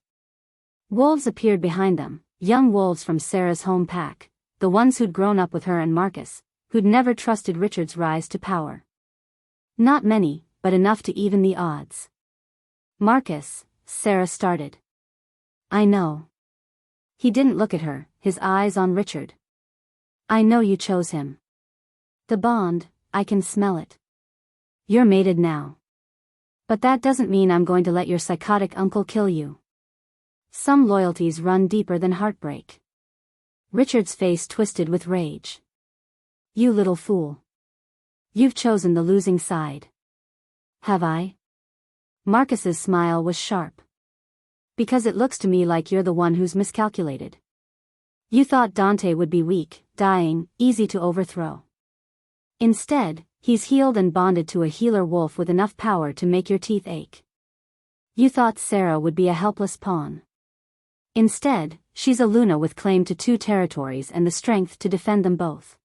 Wolves appeared behind them, young wolves from Sarah's home pack, the ones who'd grown up with her and Marcus, who'd never trusted Richard's rise to power. Not many, but enough to even the odds. "Marcus," Sarah started. "I know." He didn't look at her, his eyes on Richard. "I know you chose him. The bond, I can smell it. You're mated now. But that doesn't mean I'm going to let your psychotic uncle kill you. Some loyalties run deeper than heartbreak." Richard's face twisted with rage. "You little fool. You've chosen the losing side." "Have I?" Marcus's smile was sharp. "Because it looks to me like you're the one who's miscalculated. You thought Dante would be weak, dying, easy to overthrow. Instead, he's healed and bonded to a healer wolf with enough power to make your teeth ache. You thought Sarah would be a helpless pawn. Instead, she's a Luna with claim to 2 territories and the strength to defend them both.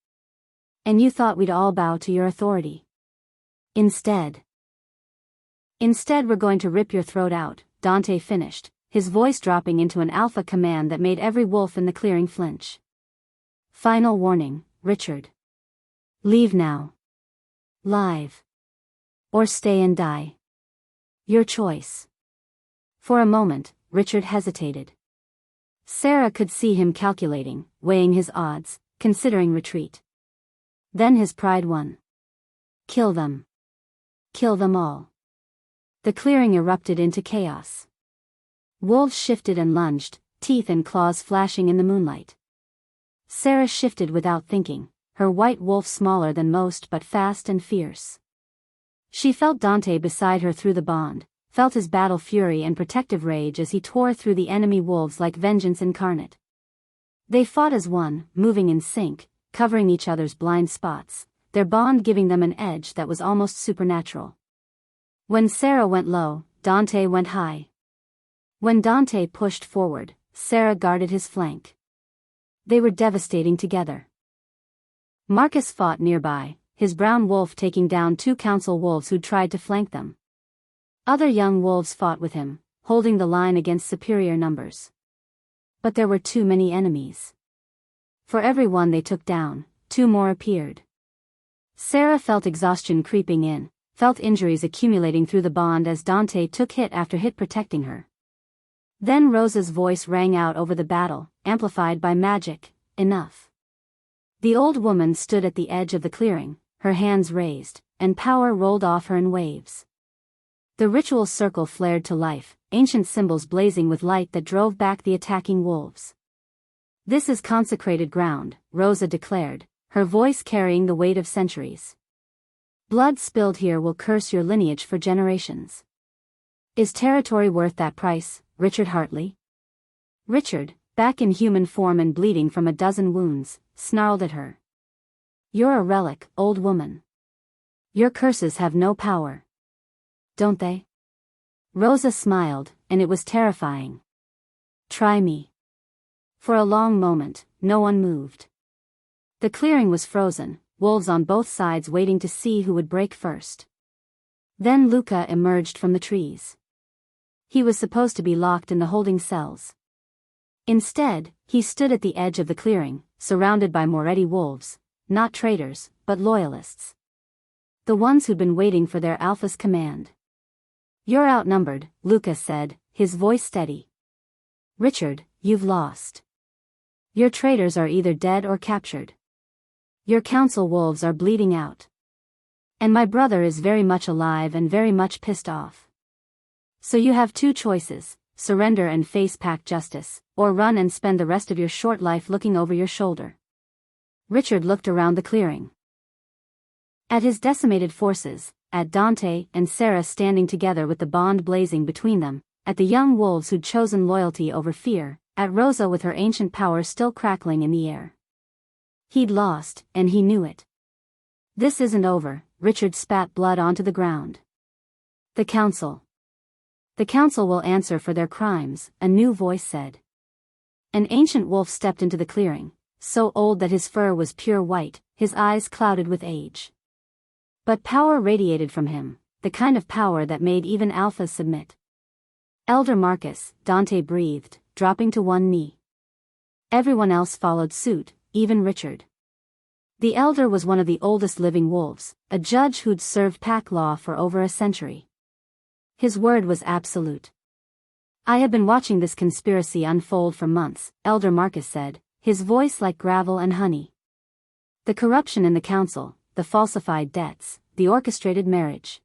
And you thought we'd all bow to your authority. Instead, we're going to rip your throat out," Dante finished, his voice dropping into an alpha command that made every wolf in the clearing flinch. "Final warning, Richard. Leave now. Live. Or stay and die. Your choice." For a moment, Richard hesitated. Sarah could see him calculating, weighing his odds, considering retreat. Then his pride won. "Kill them. Kill them all." The clearing erupted into chaos. Wolves shifted and lunged, teeth and claws flashing in the moonlight. Sarah shifted without thinking, her white wolf smaller than most but fast and fierce. She felt Dante beside her through the bond, felt his battle fury and protective rage as he tore through the enemy wolves like vengeance incarnate. They fought as one, moving in sync, covering each other's blind spots, their bond giving them an edge that was almost supernatural. When Sarah went low, Dante went high. When Dante pushed forward, Sarah guarded his flank. They were devastating together. Marcus fought nearby, his brown wolf taking down 2 council wolves who'd tried to flank them. Other young wolves fought with him, holding the line against superior numbers. But there were too many enemies. For every one they took down, 2 more appeared. Sarah felt exhaustion creeping in, felt injuries accumulating through the bond as Dante took hit after hit protecting her. Then Rosa's voice rang out over the battle, amplified by magic. Enough. The old woman stood at the edge of the clearing, her hands raised, and power rolled off her in waves. The ritual circle flared to life, ancient symbols blazing with light that drove back the attacking wolves. "This is consecrated ground," Rosa declared, her voice carrying the weight of centuries. "Blood spilled here will curse your lineage for generations. Is territory worth that price, Richard Hartley?" Richard, back in human form and bleeding from a dozen wounds, snarled at her. "You're a relic, old woman. Your curses have no power. Don't they?" Rosa smiled, and it was terrifying. "Try me." For a long moment, no one moved. The clearing was frozen, wolves on both sides waiting to see who would break first. Then Luca emerged from the trees. He was supposed to be locked in the holding cells. Instead, he stood at the edge of the clearing, surrounded by Moretti wolves, not traitors, but loyalists. The ones who'd been waiting for their alpha's command. "You're outnumbered," Luca said, his voice steady. "Richard, you've lost. Your traitors are either dead or captured. Your council wolves are bleeding out. And my brother is very much alive and very much pissed off. So you have 2 choices, surrender and face pack justice, or run and spend the rest of your short life looking over your shoulder." Richard looked around the clearing. At his decimated forces, at Dante and Sarah standing together with the bond blazing between them, at the young wolves who'd chosen loyalty over fear, at Rosa with her ancient power still crackling in the air. He'd lost, and he knew it. "This isn't over," Richard spat blood onto the ground. "The council. The council will answer for their crimes," a new voice said. An ancient wolf stepped into the clearing, so old that his fur was pure white, his eyes clouded with age. But power radiated from him, the kind of power that made even alphas submit. "Elder Marcus," Dante breathed, dropping to one knee. Everyone else followed suit, even Richard. The elder was one of the oldest living wolves, a judge who'd served pack law for over a century. His word was absolute. "I have been watching this conspiracy unfold for months," Elder Marcus said, his voice like gravel and honey. "The corruption in the council, the falsified debts, the orchestrated marriage.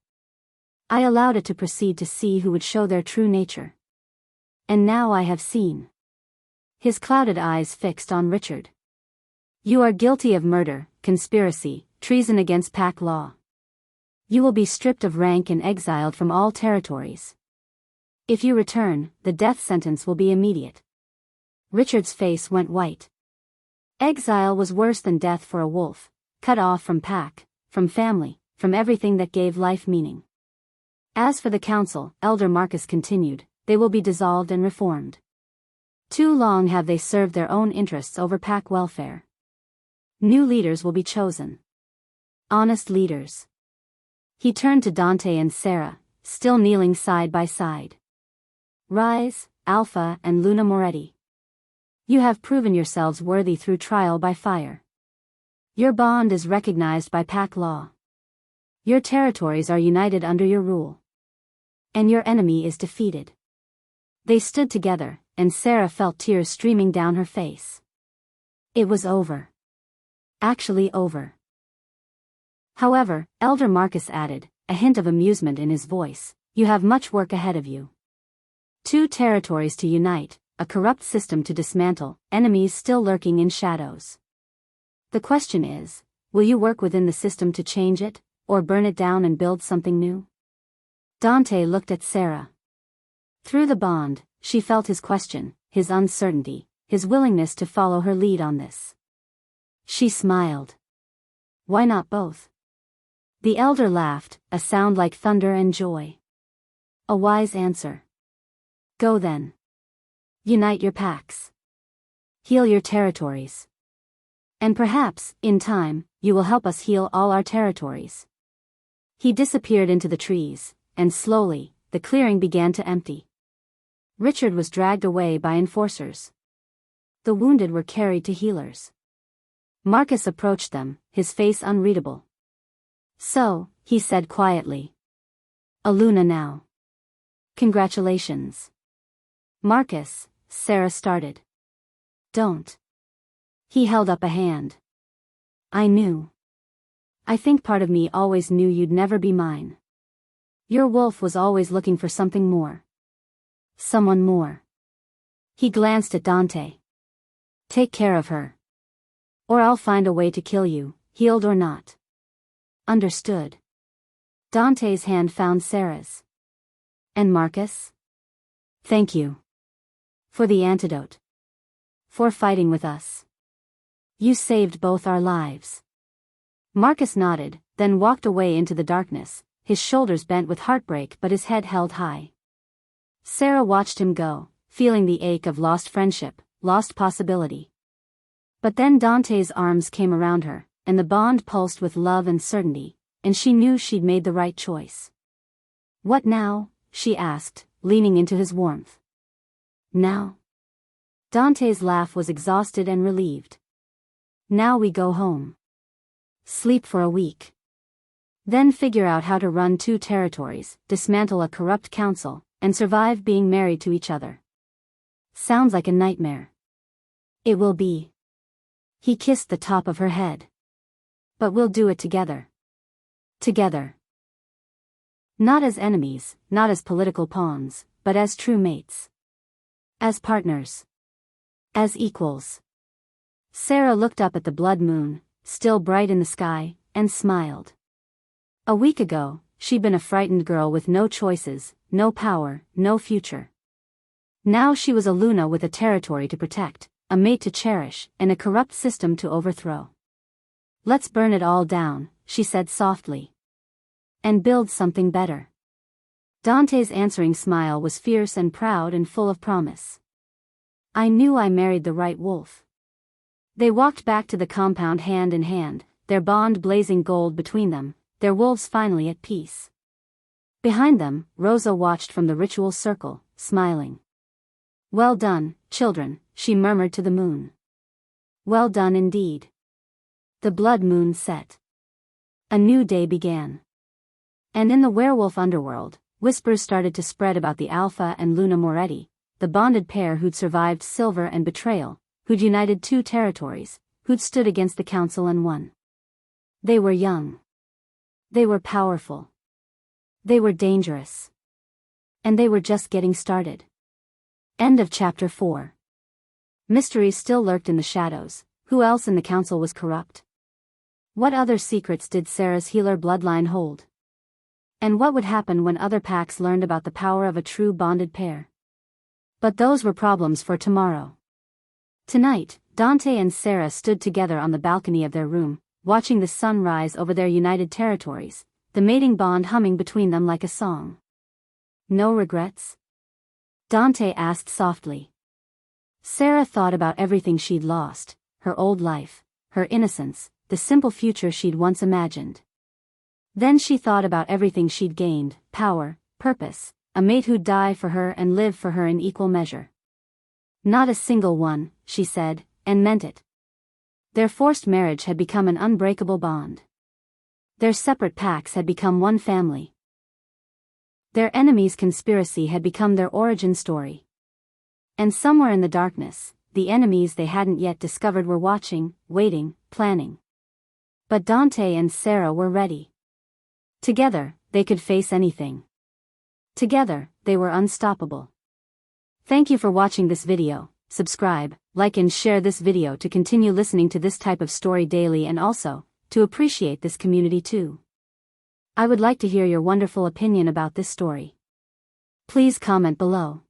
I allowed it to proceed to see who would show their true nature. And now I have seen." His clouded eyes fixed on Richard. "You are guilty of murder, conspiracy, treason against pack law. You will be stripped of rank and exiled from all territories. If you return, the death sentence will be immediate." Richard's face went white. Exile was worse than death for a wolf, cut off from pack, from family, from everything that gave life meaning. "As for the council," Elder Marcus continued, "they will be dissolved and reformed. Too long have they served their own interests over pack welfare. New leaders will be chosen. Honest leaders." He turned to Dante and Sarah, still kneeling side by side. "Rise, Alpha and Luna Moretti. You have proven yourselves worthy through trial by fire. Your bond is recognized by pack law. Your territories are united under your rule. And your enemy is defeated." They stood together, and Sarah felt tears streaming down her face. It was over. Actually over. However, Elder Marcus added, a hint of amusement in his voice, "You have much work ahead of you. 2 territories to unite, a corrupt system to dismantle, enemies still lurking in shadows. The question is, will you work within the system to change it, or burn it down and build something new?" Dante looked at Sarah. Through the bond, she felt his question, his uncertainty, his willingness to follow her lead on this. She smiled. "Why not both?" The elder laughed, a sound like thunder and joy. "A wise answer. Go then. Unite your packs. Heal your territories. And perhaps, in time, you will help us heal all our territories. He disappeared into the trees, and slowly, the clearing began to empty. Richard was dragged away by enforcers. The wounded were carried to healers. Marcus approached them, his face unreadable. So, he said quietly. A Luna now. Congratulations. Marcus, Sarah started. Don't. He held up a hand. I knew. I think part of me always knew you'd never be mine. Your wolf was always looking for something more. Someone more. He glanced at Dante. Take care of her. Or I'll find a way to kill you, healed or not. Understood. Dante's hand found Sarah's. And Marcus? Thank you. For the antidote. For fighting with us. You saved both our lives. Marcus nodded, then walked away into the darkness, his shoulders bent with heartbreak but his head held high. Sarah watched him go, feeling the ache of lost friendship, lost possibility. But then Dante's arms came around her, and the bond pulsed with love and certainty, and she knew she'd made the right choice. What now? She asked, leaning into his warmth. Now? Dante's laugh was exhausted and relieved. Now we go home. Sleep for a week. Then figure out how to run 2 territories, dismantle a corrupt council, and survive being married to each other. Sounds like a nightmare. It will be. He kissed the top of her head. But we'll do it together. Together. Not as enemies, not as political pawns, but as true mates. As partners. As equals. Sarah looked up at the blood moon, still bright in the sky, and smiled. A week ago, she'd been a frightened girl with no choices, no power, no future. Now she was a Luna with a territory to protect, a mate to cherish, and a corrupt system to overthrow. Let's burn it all down, she said softly. And build something better. Dante's answering smile was fierce and proud and full of promise. I knew I married the right wolf. They walked back to the compound hand in hand, their bond blazing gold between them, their wolves finally at peace. Behind them, Rosa watched from the ritual circle, smiling. Well done, children, she murmured to the moon. Well done indeed. The blood moon set. A new day began. And in the werewolf underworld, whispers started to spread about the Alpha and Luna Moretti, the bonded pair who'd survived silver and betrayal, who'd united 2 territories, who'd stood against the council and won. They were young. They were powerful. They were dangerous. And they were just getting started. End of chapter 4. Mysteries still lurked in the shadows. Who else in the council was corrupt? What other secrets did Sarah's healer bloodline hold? And what would happen when other packs learned about the power of a true bonded pair? But those were problems for tomorrow. Tonight, Dante and Sarah stood together on the balcony of their room, watching the sun rise over their united territories, the mating bond humming between them like a song. No regrets? Dante asked softly. Sarah thought about everything she'd lost, her old life, her innocence, the simple future she'd once imagined. Then she thought about everything she'd gained, power, purpose, a mate who'd die for her and live for her in equal measure. Not a single one, she said, and meant it. Their forced marriage had become an unbreakable bond. Their separate packs had become one family. Their enemies' conspiracy had become their origin story. And somewhere in the darkness, the enemies they hadn't yet discovered were watching, waiting, planning. But Dante and Sarah were ready. Together, they could face anything. Together, they were unstoppable. Thank you for watching this video. Subscribe, like and share this video to continue listening to this type of story daily and also, to appreciate this community too. I would like to hear your wonderful opinion about this story. Please comment below.